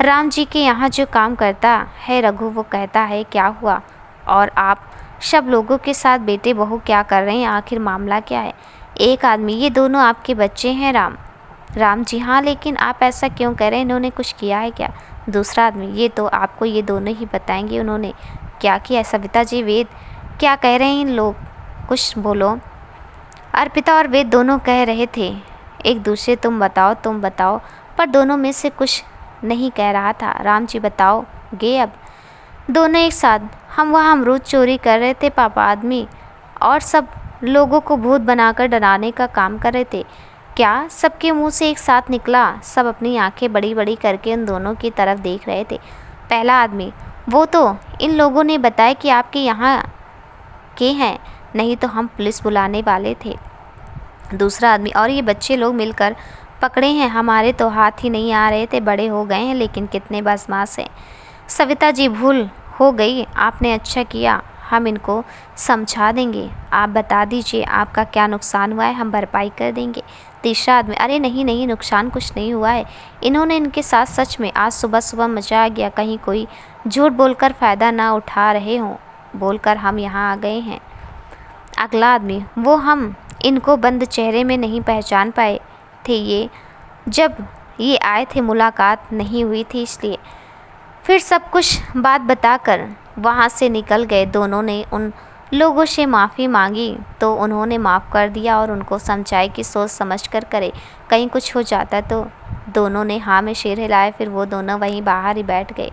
राम जी के यहाँ जो काम करता है रघु, वो कहता है क्या हुआ, और आप सब लोगों के साथ बेटे बहू क्या कर रहे हैं, आखिर मामला क्या है। एक आदमी, ये दोनों आपके बच्चे हैं राम। राम जी हाँ, लेकिन आप ऐसा क्यों कह रहे हैं, इन्होंने कुछ किया है क्या। दूसरा आदमी, ये तो आपको ये दोनों ही बताएंगे उन्होंने क्या किया है। सविता जी, वेद क्या कह रहे हैं इन लोग, कुछ बोलो। अर्पिता और वेद दोनों कह रहे थे एक दूसरे तुम बताओ, पर दोनों में से कुछ नहीं कह रहा था। राम जी बताओगे अब। दोनों एक साथ, हम वहाँ अमरूद चोरी कर रहे थे पापा, आदमी और सब लोगों को भूत बनाकर डराने का काम कर रहे थे। क्या सबके मुंह से एक साथ निकला। सब अपनी आंखें बड़ी बड़ी करके उन दोनों की तरफ देख रहे थे। पहला आदमी, वो तो इन लोगों ने बताया कि आपके यहाँ के हैं, नहीं तो हम पुलिस बुलाने वाले थे। दूसरा आदमी, और ये बच्चे लोग मिलकर पकड़े हैं, हमारे तो हाथ ही नहीं आ रहे थे। बड़े हो गए हैं लेकिन कितने बदमाश हैं। सविता जी, भूल हो गई, आपने अच्छा किया, हम इनको समझा देंगे। आप बता दीजिए आपका क्या नुकसान हुआ है, हम भरपाई कर देंगे। तीसरा आदमी, अरे नहीं, नुकसान कुछ नहीं हुआ है। इन्होंने इनके साथ सच में आज सुबह मजा आ गया, कहीं कोई झूठ बोलकर फ़ायदा ना उठा रहे हों, बोलकर हम यहाँ आ गए हैं। अगला आदमी, वो हम इनको बंद चेहरे में नहीं पहचान पाए थे, ये जब ये आए थे मुलाकात नहीं हुई थी, इसलिए फिर सब कुछ बात बताकर वहाँ से निकल गए। दोनों ने उन लोगों से माफ़ी मांगी तो उन्होंने माफ़ कर दिया और उनको समझाए कि सोच समझ कर करे, कहीं कुछ हो जाता तो। दोनों ने हाँ में सिर हिलाए। फिर वो दोनों वहीं बाहर ही बैठ गए।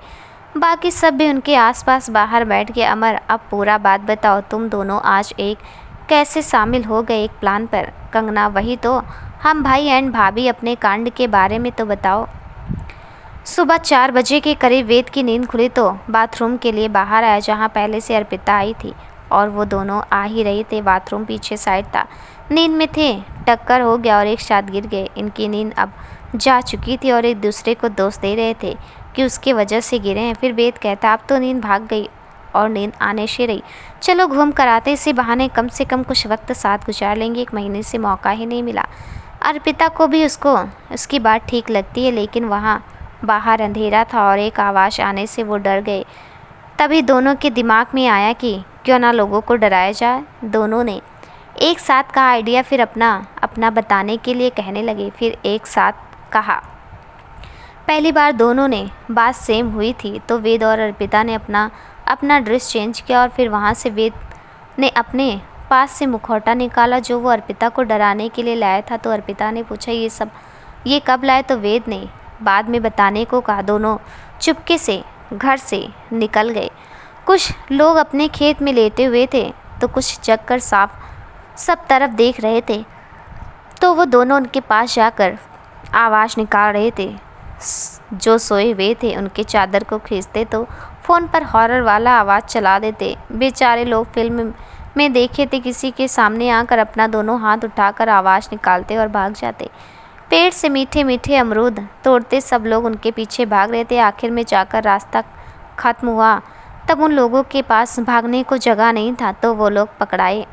बाकी सब भी उनके आसपास बाहर बैठ गए। अमर, अब पूरा बात बताओ, तुम दोनों आज एक कैसे शामिल हो गए एक प्लान पर। कंगना, वही तो, हम भाई एंड भाभी, अपने कांड के बारे में तो बताओ। सुबह 4 बजे के करीब वेद की नींद खुली तो बाथरूम के लिए बाहर आया, जहाँ पहले से अर्पिता आई थी और वो दोनों आ ही रहे थे। बाथरूम पीछे साइड था। नींद में थे, टक्कर हो गया और एक साथ गिर गए। इनकी नींद अब जा चुकी थी और एक दूसरे को दोष दे रहे थे कि उसके वजह से गिरे हैं। फिर वेद कहता, अब तो नींद भाग गई और नींद आने से रही, चलो घूम कर आते, इसी बहाने कम से कम कुछ वक्त साथ गुजार लेंगे, 1 महीने से मौका ही नहीं मिला। अर्पिता को भी उसकी बात ठीक लगती है, लेकिन वहाँ बाहर अंधेरा था और एक आवाज़ आने से वो डर गए। तभी दोनों के दिमाग में आया कि क्यों ना लोगों को डराया जाए। दोनों ने एक साथ कहा आइडिया, फिर अपना बताने के लिए कहने लगे। फिर एक साथ कहा। पहली बार दोनों ने बात सेम हुई थी तो वेद और अर्पिता ने अपना ड्रेस चेंज किया और फिर वहाँ से वेद ने अपने पास से मुखौटा निकाला जो वो अर्पिता को डराने के लिए लाया था। तो अर्पिता ने पूछा, ये कब लाए। तो वेद ने बाद में बताने को कहा। दोनों चुपके से घर से निकल गए। कुछ लोग अपने खेत में लेटे हुए थे तो कुछ जगकर साफ सब तरफ देख रहे थे। तो वो दोनों उनके पास जाकर आवाज़ निकाल रहे थे। जो सोए हुए थे उनके चादर को खींचते तो फ़ोन पर हॉरर वाला आवाज़ चला देते। बेचारे लोग फिल्म में देखे थे, किसी के सामने आकर अपना दोनों हाथ उठाकर आवाज़ निकालते और भाग जाते। पेड़ से मीठे मीठे अमरूद तोड़ते सब लोग उनके पीछे भाग रहे थे। आखिर में जाकर रास्ता ख़त्म हुआ तब उन लोगों के पास भागने को जगह नहीं था तो वो लोग पकड़ाए।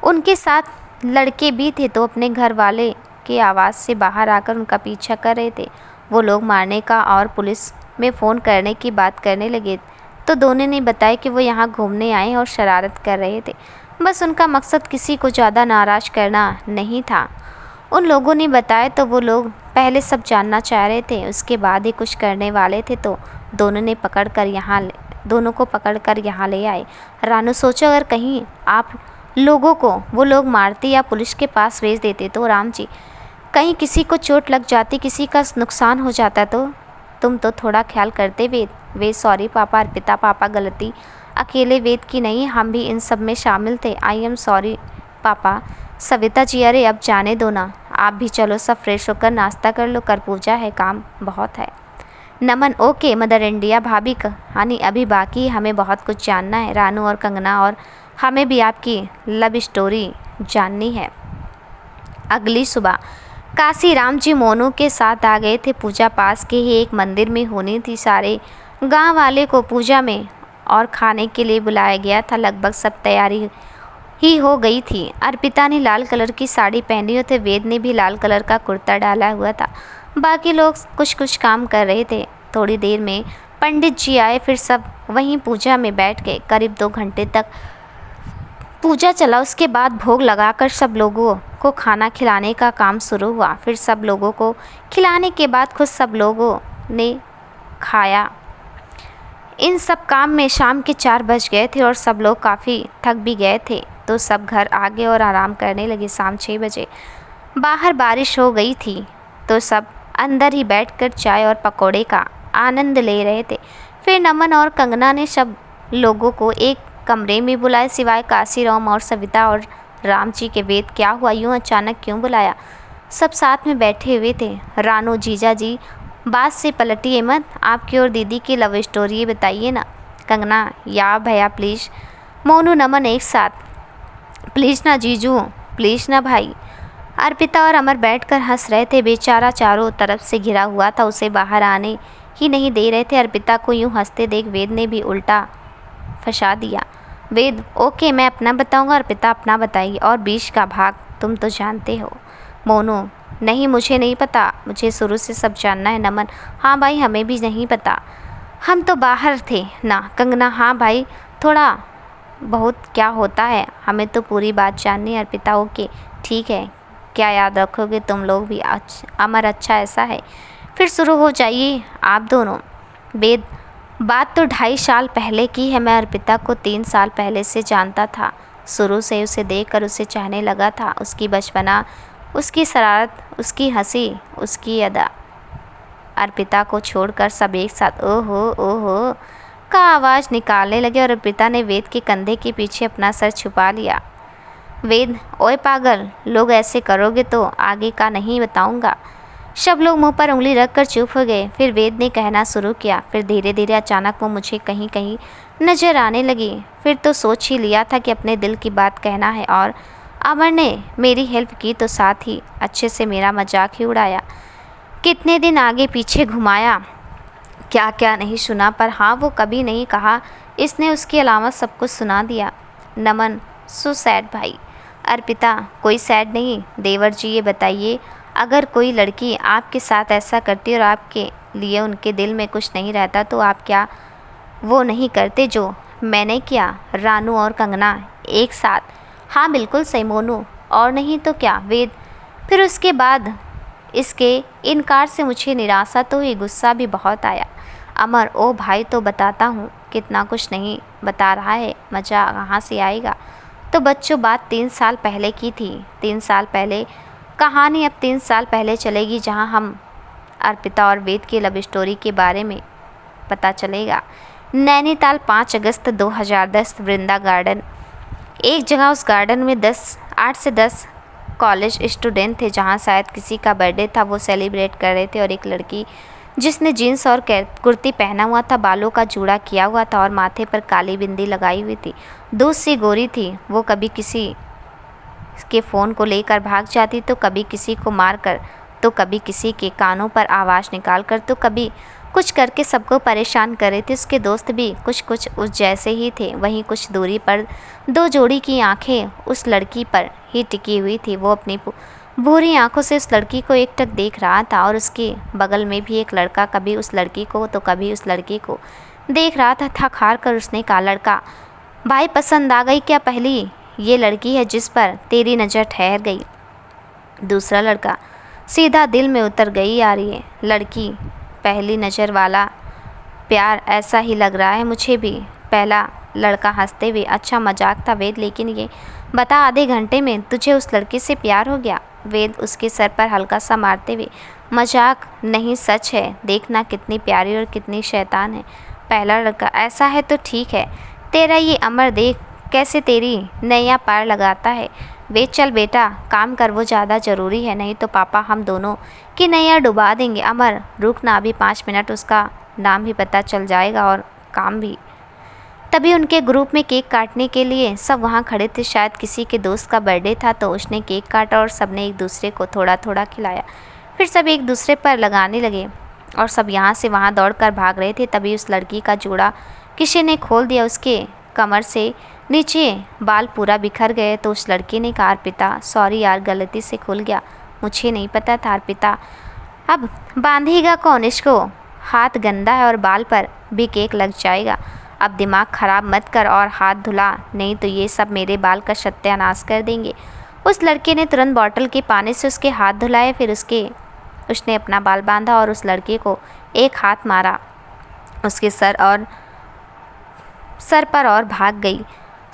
उनके साथ लड़के भी थे तो अपने घर वाले की आवाज़ से बाहर आकर उनका पीछा कर रहे थे। वो लोग मारने का और पुलिस में फ़ोन करने की बात करने लगे तो दोनों ने बताया कि वो यहाँ घूमने आए और शरारत कर रहे थे। बस उनका मकसद किसी को ज़्यादा नाराज़ करना नहीं था। उन लोगों ने बताया तो वो लोग पहले सब जानना चाह रहे थे, उसके बाद ही कुछ करने वाले थे। तो दोनों को पकड़कर यहाँ ले आए। रानू, सोचो अगर कहीं आप लोगों को वो लोग मारते या पुलिस के पास भेज देते तो। राम जी, कहीं किसी को चोट लग जाती, किसी का नुकसान हो जाता तो। तुम तो थोड़ा ख्याल करते वेद। सॉरी पापा। अर्पिता, पापा गलती अकेले वेद की नहीं, हम भी इन सब में शामिल थे। आई एम सॉरी पापा। सविता जी, अरे अब जाने दो ना, आप भी चलो, सब फ्रेश होकर नाश्ता कर लो, कर पूजा है, काम बहुत है। नमन, ओके मदर इंडिया। भाभी कहानी अभी बाकी, हमें बहुत कुछ जानना है, रानू और कंगना, और हमें भी आपकी लव स्टोरी जाननी है। अगली सुबह काशीराम जी मोनू के साथ आ गए थे। पूजा पास के ही एक मंदिर में होनी थी। सारे गांव वाले को पूजा में और खाने के लिए बुलाया गया था। लगभग सब तैयारी ही हो गई थी। अर्पिता ने लाल कलर की साड़ी पहनी हुई थी। वेद ने भी लाल कलर का कुर्ता डाला हुआ था। बाकी लोग कुछ कुछ काम कर रहे थे। थोड़ी देर में पंडित जी आए। फिर सब वहीं पूजा में बैठ गए। करीब 2 घंटे तक पूजा चला। उसके बाद भोग लगाकर सब लोगों को खाना खिलाने का काम शुरू हुआ। फिर सब लोगों को खिलाने के बाद खुद सब लोगों ने खाया। इन सब काम में शाम के 4 बज गए थे और सब लोग काफ़ी थक भी गए थे, तो सब घर आ गए और आराम करने लगे। शाम 6 बजे बाहर बारिश हो गई थी, तो सब अंदर ही बैठकर चाय और पकौड़े का आनंद ले रहे थे। फिर नमन और कंगना ने सब लोगों को एक कमरे में बुलाया, सिवाय काशीराम और सविता और राम जी के। वेद, क्या हुआ, यूँ अचानक क्यों बुलाया? सब साथ में बैठे हुए थे। रानू, जीजा जी बात से पलटिए मत, आपकी और दीदी की लव स्टोरी बताइए ना। कंगना, या भैया प्लीज़। मोनू, नमन एक साथ, प्लीज़ ना जीजू, प्लीज़ ना भाई। अर्पिता और अमर बैठकर हंस रहे थे। बेचारा चारों तरफ से घिरा हुआ था, उसे बाहर आने ही नहीं दे रहे थे। अर्पिता को यूँ हंसते देख वेद ने भी उल्टा फंसा दिया। वेद, ओके मैं अपना बताऊंगा, अर्पिता अपना बताएगी, और 20 का भाग तुम तो जानते हो। मोनू, नहीं मुझे नहीं पता, मुझे शुरू से सब जानना है। नमन, हाँ भाई हमें भी नहीं पता, हम तो बाहर थे ना। कंगना, हाँ भाई थोड़ा बहुत क्या होता है, हमें तो पूरी बात जाननी है। अर्पिता, ओके ठीक है, क्या याद रखोगे तुम लोग भी। अमर, अच्छा ऐसा है, फिर शुरू हो जाइए आप दोनों। वेद, बात तो 2.5 साल पहले की है। मैं अर्पिता को 3 साल पहले से जानता था। शुरू से उसे देखकर उसे चाहने लगा था। उसकी बचपना, उसकी शरारत, उसकी हंसी, उसकी अदा। अर्पिता को छोड़कर सब एक साथ ओहो ओहो का आवाज़ निकालने लगे और अर्पिता ने वेद के कंधे के पीछे अपना सर छुपा लिया। वेद, ओए पागल, लोग ऐसे करोगे तो आगे का नहीं बताऊंगा। सब लोग मुंह पर उंगली रखकर चुप हो गए। फिर वेद ने कहना शुरू किया। फिर धीरे धीरे अचानक वो मुझे कहीं कहीं नज़र आने लगी। फिर तो सोच ही लिया था कि अपने दिल की बात कहना है, और अमर ने मेरी हेल्प की तो साथ ही अच्छे से मेरा मजाक ही उड़ाया। कितने दिन आगे पीछे घुमाया, क्या क्या नहीं सुना, पर हाँ वो कभी नहीं कहा इसने उसके अलावा सब कुछ सुना दिया। नमन, सो सैड भाई। अर्पिता, कोई सैड नहीं। देवर जी ये बताइए, अगर कोई लड़की आपके साथ ऐसा करती और आपके लिए उनके दिल में कुछ नहीं रहता, तो आप क्या वो नहीं करते जो मैंने किया? रानू और कंगना एक साथ, हाँ बिल्कुल सही। मोनू, और नहीं तो क्या। वेद, फिर उसके बाद इसके इनकार से मुझे निराशा तो हुई, गुस्सा भी बहुत आया। अमर, ओ भाई तो बताता हूँ, कितना कुछ नहीं बता रहा है, मज़ा कहाँ से आएगा। तो बच्चों, बात 3 साल पहले की थी। 3 साल पहले कहानी अब 3 साल पहले चलेगी, जहाँ हम अर्पिता और वेद की लव स्टोरी के बारे में पता चलेगा। नैनीताल, 5 अगस्त 2010, वृंदा गार्डन। एक जगह उस गार्डन में 8 से 10 कॉलेज स्टूडेंट थे, जहाँ शायद किसी का बर्थडे था, वो सेलिब्रेट कर रहे थे। और एक लड़की जिसने जीन्स और कुर्ती पहना हुआ था, बालों का जूड़ा किया हुआ था और माथे पर काली बिंदी लगाई हुई थी, दूध सी गोरी थी। वो कभी किसी के फ़ोन को लेकर भाग जाती, तो कभी किसी को मार कर, तो कभी किसी के कानों पर आवाज़ निकाल कर, तो कभी कुछ करके सबको परेशान कर रही थी। उसके दोस्त भी कुछ कुछ उस जैसे ही थे। वहीं कुछ दूरी पर 2 जोड़ी की आंखें उस लड़की पर ही टिकी हुई थी। वो अपनी भूरी आंखों से उस लड़की को एकटक देख रहा था, और उसके बगल में भी एक लड़का कभी उस लड़की को तो कभी उस लड़की को देख रहा था। थक हार कर उसने कहा, लड़का भाई पसंद आ गई क्या? पहली ये लड़की है जिस पर तेरी नज़र ठहर गई। दूसरा लड़का, सीधा दिल में उतर गई यार ये लड़की, पहली नज़र वाला प्यार ऐसा ही लग रहा है मुझे भी। पहला लड़का हंसते हुए, अच्छा मजाक था वेद, लेकिन ये बता आधे घंटे में तुझे उस लड़की से प्यार हो गया? वेद उसके सर पर हल्का सा मारते हुए, मजाक नहीं सच है, देखना कितनी प्यारी और कितनी शैतान है। पहला लड़का, ऐसा है तो ठीक है, तेरा ये अमर देख कैसे तेरी नैया पार लगाता है। वेद चल बेटा काम कर, वो ज़्यादा ज़रूरी है, नहीं तो पापा हम दोनों की नैया डुबा देंगे। अमर रुक ना, अभी 5 मिनट, उसका नाम भी पता चल जाएगा और काम भी। तभी उनके ग्रुप में केक काटने के लिए सब वहाँ खड़े थे। शायद किसी के दोस्त का बर्थडे था तो उसने केक काटा और सबने एक दूसरे को थोड़ा थोड़ा खिलाया। फिर सब एक दूसरे पर लगाने लगे और सब यहाँ से वहाँ दौड़कर भाग रहे थे। तभी उस लड़की का जूड़ा किसी ने खोल दिया। उसके कमर से नीचे बाल पूरा बिखर गए। तो उस लड़की ने कहा, अर्पिता सॉरी यार, गलती से खुल गया, मुझे नहीं पता था। अर्पिता, अब बांधेगा कौन इसको, हाथ गंदा है और बाल पर भी केक लग जाएगा। अब दिमाग ख़राब मत कर और हाथ धुला, नहीं तो ये सब मेरे बाल का सत्यानाश कर देंगे। उस लड़के ने तुरंत बॉटल के पानी से उसके हाथ धुलाए। फिर उसने अपना बाल बांधा और उस लड़के को एक हाथ मारा उसके सर पर और भाग गई।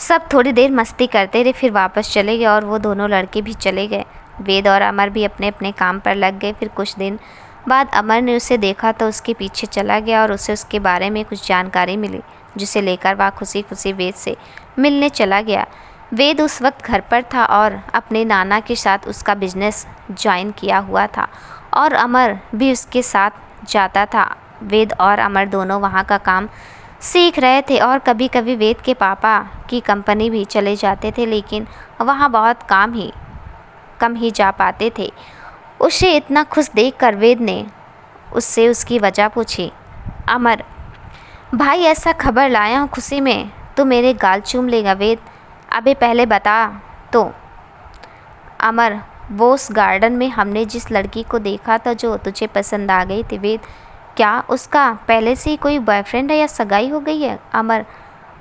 सब थोड़ी देर मस्ती करते रहे, फिर वापस चले गए और वो दोनों लड़के भी चले गए। वेद और अमर भी अपने अपने काम पर लग गए। फिर कुछ दिन बाद अमर ने उसे देखा तो उसके पीछे चला गया और उसे उसके बारे में कुछ जानकारी मिली, जिसे लेकर वह खुशी खुशी वेद से मिलने चला गया। वेद उस वक्त घर पर था और अपने नाना के साथ उसका बिजनेस ज्वाइन किया हुआ था और अमर भी उसके साथ जाता था। वेद और अमर दोनों वहाँ का काम सीख रहे थे और कभी कभी वेद के पापा की कंपनी भी चले जाते थे, लेकिन वहाँ बहुत कम ही जा पाते थे। उसे इतना खुश देखकर वेद ने उससे उसकी वजह पूछी। अमर, भाई ऐसा खबर लाया हूँ खुशी में, तू मेरे गाल चूम लेगा। वेद, अबे पहले बता तो। अमर, वो उस गार्डन में हमने जिस लड़की को देखा था जो तुझे पसंद आ गई थी। वेद, क्या उसका पहले से ही कोई बॉयफ्रेंड है या सगाई हो गई है? अमर,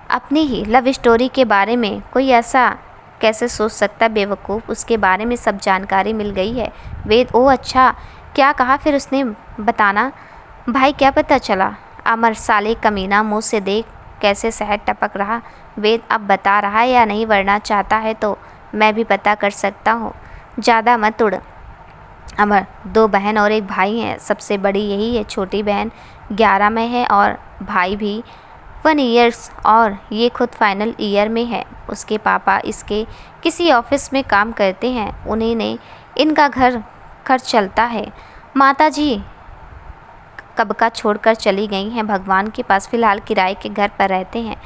अपनी ही लव स्टोरी के बारे में कोई ऐसा कैसे सोच सकता बेवकूफ़, उसके बारे में सब जानकारी मिल गई है। वेद, ओह अच्छा, क्या कहा फिर उसने, बताना भाई, क्या पता चला? अमर, साले कमीना, मुँह से देख कैसे शहद टपक रहा। वेद, अब बता रहा है या नहीं, वरना चाहता है तो मैं भी पता कर सकता हूँ, ज़्यादा मत उड़। अमर, 2 बहन और 1 भाई हैं, सबसे बड़ी यही है, छोटी बहन 11 में है और भाई भी 1 ईयर्स और ये खुद फाइनल ईयर में है। उसके पापा इसके किसी ऑफिस में काम करते हैं, उन्हीं ने इनका घर खर्च चलता है। माता जी कब का छोड़कर चली गई हैं भगवान के पास, फ़िलहाल किराए के घर पर रहते हैं,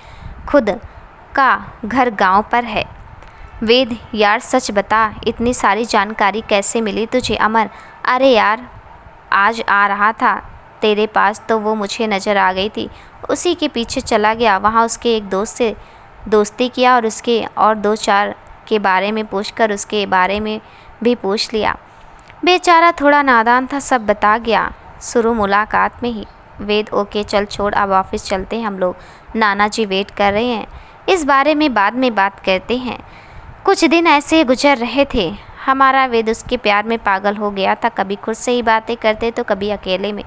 खुद का घर गांव पर है। वेद, यार सच बता, इतनी सारी जानकारी कैसे मिली तुझे? अमर, अरे यार, आज आ रहा था तेरे पास तो वो मुझे नज़र आ गई थी, उसी के पीछे चला गया। वहाँ उसके एक दोस्त से दोस्ती किया और उसके और 2-4 के बारे में पूछकर उसके बारे में भी पूछ लिया। बेचारा थोड़ा नादान था, सब बता गया शुरू मुलाकात में ही। वेद, ओके चल छोड़, अब ऑफिस चलते हैं हम लोग, नाना जी वेट कर रहे हैं, इस बारे में बाद में बात करते हैं। कुछ दिन ऐसे गुजर रहे थे। हमारा वेद उसके प्यार में पागल हो गया था, कभी खुद से ही बातें करते तो कभी अकेले में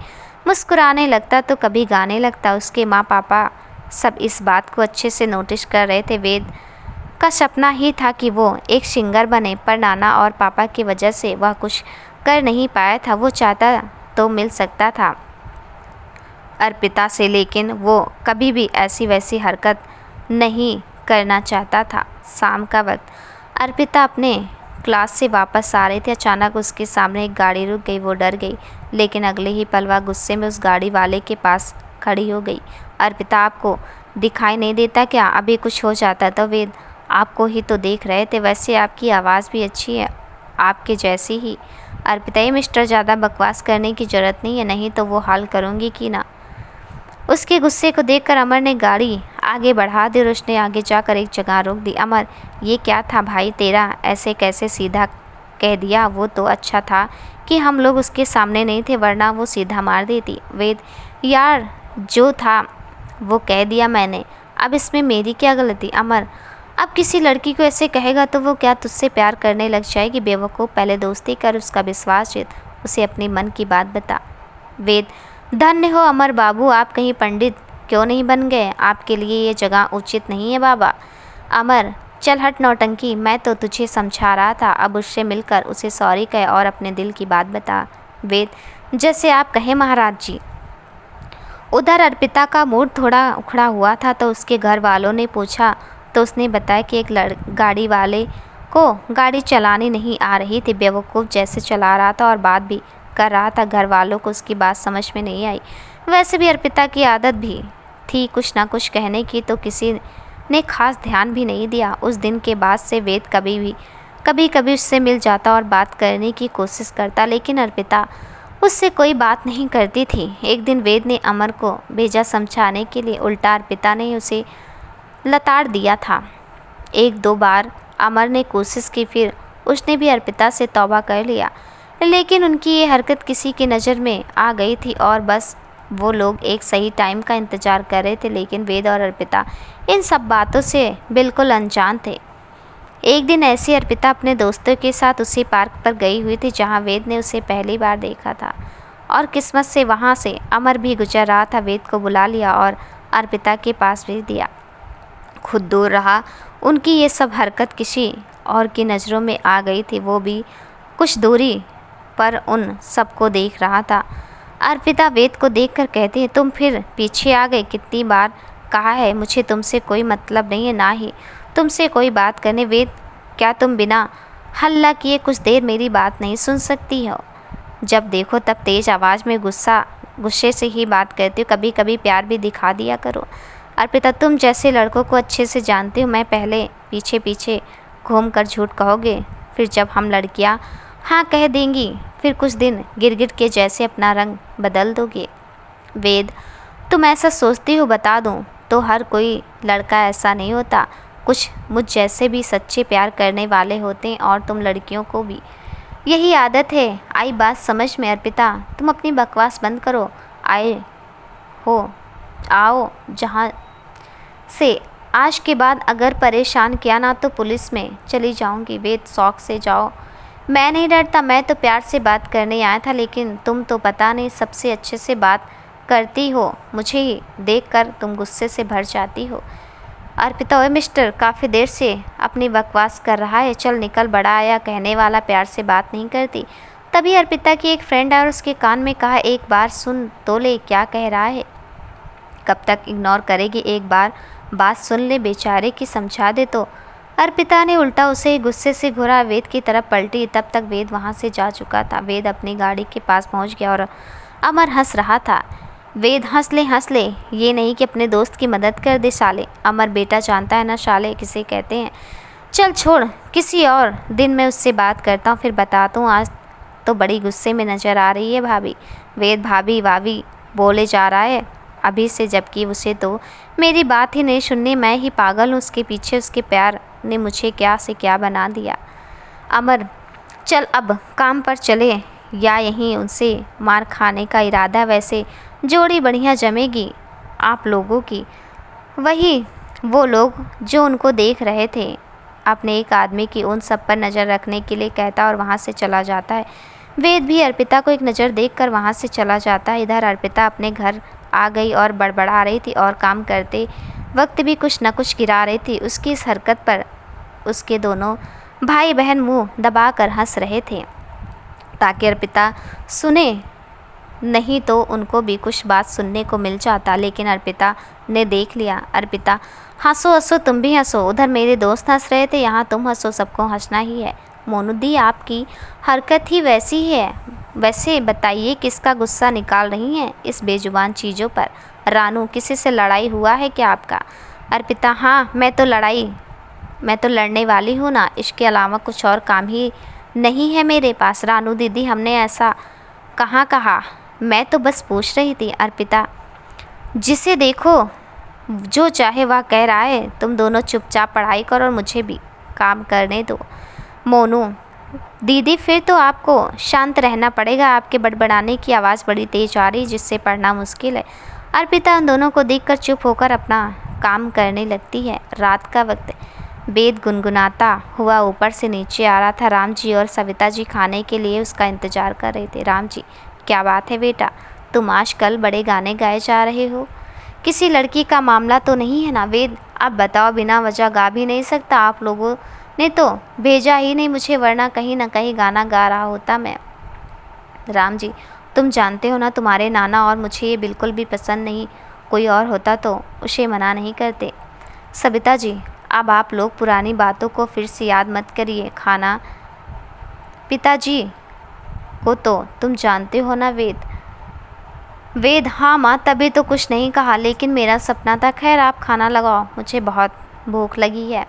मुस्कुराने लगता तो कभी गाने लगता। उसके माँ पापा सब इस बात को अच्छे से नोटिस कर रहे थे। वेद का सपना ही था कि वो एक सिंगर बने, पर नाना और पापा की वजह से वह कुछ कर नहीं पाया था। वो चाहता तो मिल सकता था अर्पिता से, लेकिन वो कभी भी ऐसी वैसी हरकत नहीं करना चाहता था। शाम का वक्त अर्पिता अपने क्लास से वापस आ रही थी। अचानक उसके सामने एक गाड़ी रुक गई। वो डर गई, लेकिन अगले ही पल वह गुस्से में उस गाड़ी वाले के पास खड़ी हो गई। अर्पिता, आपको दिखाई नहीं देता क्या? अभी कुछ हो जाता तो वेद आपको ही तो देख रहे थे, वैसे आपकी आवाज़ भी अच्छी है, आपके जैसी ही। अर्पिता, ये मिस्टर, ज़्यादा बकवास करने की ज़रूरत नहीं है, नहीं तो वो हाल करूँगी कि ना। उसके गुस्से को देखकर अमर ने गाड़ी आगे बढ़ा दी और उसने आगे जाकर एक जगह रोक दी। अमर, ये क्या था भाई तेरा, ऐसे कैसे सीधा कह दिया? वो तो अच्छा था कि हम लोग उसके सामने नहीं थे, वरना वो सीधा मार देती। वेद, यार जो था वो कह दिया मैंने, अब इसमें मेरी क्या गलती? अमर, अब किसी लड़की को ऐसे कहेगा तो वो क्या तुझसे प्यार करने लग जाएगी? बेवकूफ़, पहले दोस्ती कर, उसका विश्वास जीत, उसे अपनी मन की बात बता। वेद, धन्य हो अमर बाबू, आप कहीं पंडित क्यों नहीं बन गए? आपके लिए ये जगह उचित नहीं है बाबा। अमर, चल हट नौटंकी, मैं तो तुझे समझा रहा था, अब उससे मिलकर उसे सॉरी कह और अपने दिल की बात बता। वेद, जैसे आप कहें महाराज जी। उधर अर्पिता का मूड थोड़ा उखड़ा हुआ था तो उसके घर वालों ने पूछा तो उसने बताया कि एक गाड़ी वाले को गाड़ी चलानी नहीं आ रही थी, बेवकूफ़ जैसे चला रहा था और बात भी कर रहा था। घर वालों को उसकी बात समझ में नहीं आई। वैसे भी अर्पिता की आदत भी थी कुछ ना कुछ कहने की तो किसी ने खास ध्यान भी नहीं दिया। उस दिन के बाद से वेद कभी कभी उससे मिल जाता और बात करने की कोशिश करता, लेकिन अर्पिता उससे कोई बात नहीं करती थी। एक दिन वेद ने अमर को भेजा समझाने के लिए, उल्टा अर्पिता ने उसे लताड़ दिया था। एक दो बार अमर ने कोशिश की, फिर उसने भी अर्पिता से तौबा कर लिया, लेकिन उनकी ये हरकत किसी की नज़र में आ गई थी और बस वो लोग एक सही टाइम का इंतज़ार कर रहे थे। लेकिन वेद और अर्पिता इन सब बातों से बिल्कुल अनजान थे। एक दिन ऐसी अर्पिता अपने दोस्तों के साथ उसी पार्क पर गई हुई थी जहां वेद ने उसे पहली बार देखा था, और किस्मत से वहां से अमर भी गुजर रहा था। वेद को बुला लिया और अर्पिता के पास भेज दिया। खुद दूर रहा। उनकी ये सब हरकत किसी और की नज़रों में आ गई थी। वो भी कुछ दूरी पर उन सबको देख रहा था। अर्पिता वेद को देखकर कहती है, तुम फिर पीछे आ गए। कितनी बार कहा है मुझे तुमसे कोई मतलब नहीं है, ना ही तुमसे कोई बात करने। वेद, क्या तुम बिना हल्ला किए कुछ देर मेरी बात नहीं सुन सकती हो? जब देखो तब तेज़ आवाज़ में गुस्से से ही बात करती हो। कभी कभी प्यार भी दिखा दिया करो। अर्पिता, तुम जैसे लड़कों को अच्छे से जानती हो। मैं पहले पीछे पीछे घूम कर झूठ कहोगे, फिर जब हम लड़कियां हाँ कह देंगी, फिर कुछ दिन गिरगिट के जैसे अपना रंग बदल दोगे। वेद, तुम ऐसा सोचती हो? बता दूं तो हर कोई लड़का ऐसा नहीं होता। कुछ मुझ जैसे भी सच्चे प्यार करने वाले होते हैं, और तुम लड़कियों को भी यही आदत है। आई बात समझ में? अर्पिता, तुम अपनी बकवास बंद करो। आओ जहाँ से आज के बाद अगर परेशान किया ना तो पुलिस में चली जाऊंगी। वेद, शौक से जाओ, मैं नहीं डरता। मैं तो प्यार से बात करने आया था, लेकिन तुम तो पता नहीं सबसे अच्छे से बात करती हो। मुझे ही देखकर तुम गुस्से से भर जाती हो। अर्पिता, ओए मिस्टर, काफ़ी देर से अपनी बकवास कर रहा है, चल निकल। बड़ा आया कहने वाला प्यार से बात नहीं करती। तभी अर्पिता की एक फ्रेंड आया और उसके कान में कहा, एक बार सुन तो ले क्या कह रहा है। कब तक इग्नोर करेगी? एक बार बात सुन ले, बेचारे की समझा दे तो। अर्पिता ने उल्टा उसे गुस्से से घुरा वेद की तरफ पलटी। तब तक वेद वहाँ से जा चुका था। वेद अपनी गाड़ी के पास पहुँच गया और अमर हंस रहा था। वेद, हंस ले, ये नहीं कि अपने दोस्त की मदद कर दे साले। अमर, बेटा जानता है ना साले किसे कहते हैं। चल छोड़, किसी और दिन मैं उससे बात करता हूँ, फिर बताता हूँ। आज तो बड़ी गुस्से में नज़र आ रही है भाभी। वेद भाभी वावी बोले जा रहा है अभी से, जबकि उसे तो मेरी बात ही नहीं सुननी। मैं ही पागल हूँ उसके पीछे। उसके प्यार ने मुझे क्या से क्या बना दिया। अमर, चल अब काम पर चले, या यहीं उनसे मार खाने का इरादा? वैसे जोड़ी बढ़िया जमेगी आप लोगों की। वही वो लोग जो उनको देख रहे थे। अपने एक आदमी की उन सब पर नज़र रखने के लिए कहता और वहाँ से चला जाता है। वेद भी अर्पिता को एक नज़र देखकर वहाँ से चला जाता है। इधर अर्पिता अपने घर आ गई और बड़बड़ा रही थी और काम करते वक्त भी कुछ न कुछ गिरा रही थी। उसकी इस हरकत पर उसके दोनों भाई बहन मुंह दबाकर हंस रहे थे ताकि अर्पिता सुने, नहीं तो उनको भी कुछ बात सुनने को मिल जाता। लेकिन अर्पिता ने देख लिया। अर्पिता, हंसो, तुम भी हंसो। उधर मेरे दोस्त हंस रहे थे, यहाँ तुम हंसो, सबको हंसना ही है। मोनू दी, आपकी हरकत ही वैसी है। वैसे बताइए किसका गुस्सा निकाल रही हैं इस बेजुबान चीज़ों पर? रानू, किसी से लड़ाई हुआ है क्या आपका? अर्पिता, हाँ, मैं तो लड़ने वाली हूँ ना, इसके अलावा कुछ और काम ही नहीं है मेरे पास। रानू दीदी, हमने ऐसा कहाँ कहा, मैं तो बस पूछ रही थी। अर्पिता, जिसे देखो जो चाहे वह कह रहा है। तुम दोनों चुपचाप पढ़ाई करो और मुझे भी काम करने दो। मोनू दीदी, फिर तो आपको शांत रहना पड़ेगा। आपके बड़बड़ाने की आवाज़ बड़ी तेज आ रही, जिससे पढ़ना मुश्किल है। अर्पिता उन दोनों को देखकर चुप होकर अपना काम करने लगती है। रात का वक्त वेद गुनगुनाता हुआ ऊपर से नीचे आ रहा था। राम जी और सविता जी खाने के लिए उसका इंतज़ार कर रहे थे। राम जी, क्या बात है बेटा, तुम आजकल बड़े गाने गाए जा रहे हो। किसी लड़की का मामला तो नहीं है ना? वेद, आप बताओ, बिना वजह गा भी नहीं सकता। आप लोगों ने तो भेजा ही नहीं मुझे, वरना कहीं ना कहीं गाना गा रहा होता मैं। राम जी, तुम जानते हो ना, तुम्हारे नाना और मुझे ये बिल्कुल भी पसंद नहीं। कोई और होता तो उसे मना नहीं करते। सविता जी, अब आप लोग पुरानी बातों को फिर से याद मत करिए। खाना पिताजी को तो तुम जानते हो ना। वेद, वेद, हाँ माँ, तभी तो कुछ नहीं कहा, लेकिन मेरा सपना था। खैर आप खाना लगाओ, मुझे बहुत भूख लगी है।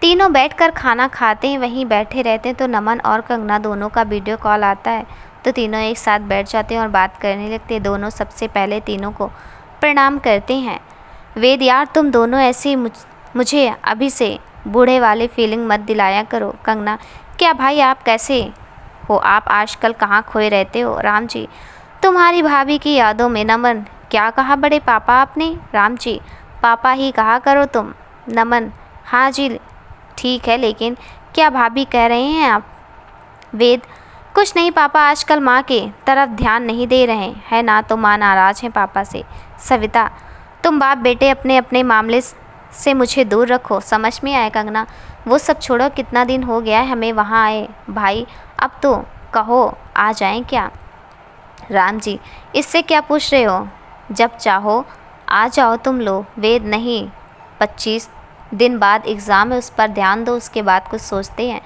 तीनों बैठकर खाना खाते हैं। वहीं बैठे रहते हैं तो नमन और कंगना दोनों का वीडियो कॉल आता है, तो तीनों एक साथ बैठ जाते हैं और बात करने लगते हैं। दोनों सबसे पहले तीनों को प्रणाम करते हैं। वेद यार, तुम दोनों ऐसे मुझे अभी से बूढ़े वाली फीलिंग मत दिलाया करो। कंगना, क्या भाई आप कैसे हो? आप आजकल कहाँ खोए रहते हो? राम जी, तुम्हारी भाभी की यादों में। नमन, क्या कहा बड़े पापा आपने? राम जी, पापा ही कहा करो तुम। नमन, हाँ जी ठीक है, लेकिन क्या भाभी कह रहे हैं आप? वेद, कुछ नहीं पापा, आजकल माँ के तरफ ध्यान नहीं दे रहे हैं ना, तो माँ नाराज़ हैं पापा से। सविता, तुम बाप बेटे अपने अपने मामले से मुझे दूर रखो, समझ में आया? कंगना, वो सब छोड़ो, कितना दिन हो गया है हमें वहाँ आए। भाई अब तो कहो आ जाएं क्या? राम जी, इससे क्या पूछ रहे हो? जब चाहो आ जाओ तुम लोग। वेद, नहीं, 25 दिन बाद एग्ज़ाम है, उस पर ध्यान दो, उसके बाद कुछ सोचते हैं।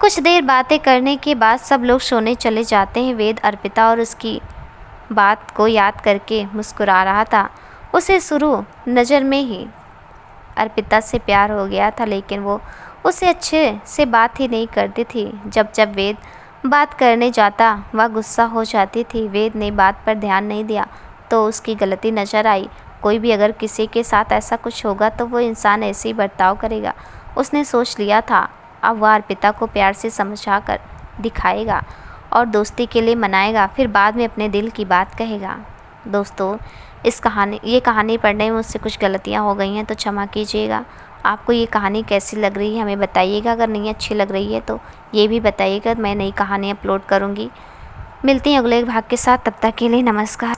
कुछ देर बातें करने के बाद सब लोग सोने चले जाते हैं। वेद अर्पिता और उसकी बात को याद करके मुस्कुरा रहा था। उसे शुरू नज़र में ही अर्पिता से प्यार हो गया था, लेकिन वो उसे अच्छे से बात ही नहीं करती थी। जब जब वेद बात करने जाता वह गुस्सा हो जाती थी। वेद ने बात पर ध्यान नहीं दिया तो उसकी गलती नज़र आई। कोई भी अगर किसी के साथ ऐसा कुछ होगा तो वो इंसान ऐसे ही बर्ताव करेगा। उसने सोच लिया था अब वह अर्पिता को प्यार से समझा कर दिखाएगा और दोस्ती के लिए मनाएगा, फिर बाद में अपने दिल की बात कहेगा। दोस्तों, ये कहानी पढ़ने में मुझसे कुछ गलतियाँ हो गई हैं तो क्षमा कीजिएगा। आपको ये कहानी कैसी लग रही है हमें बताइएगा। अगर नहीं अच्छी लग रही है तो ये भी बताइएगा, मैं नई कहानी अपलोड करूँगी। मिलती हैं अगले भाग के साथ, तब तक के लिए नमस्कार।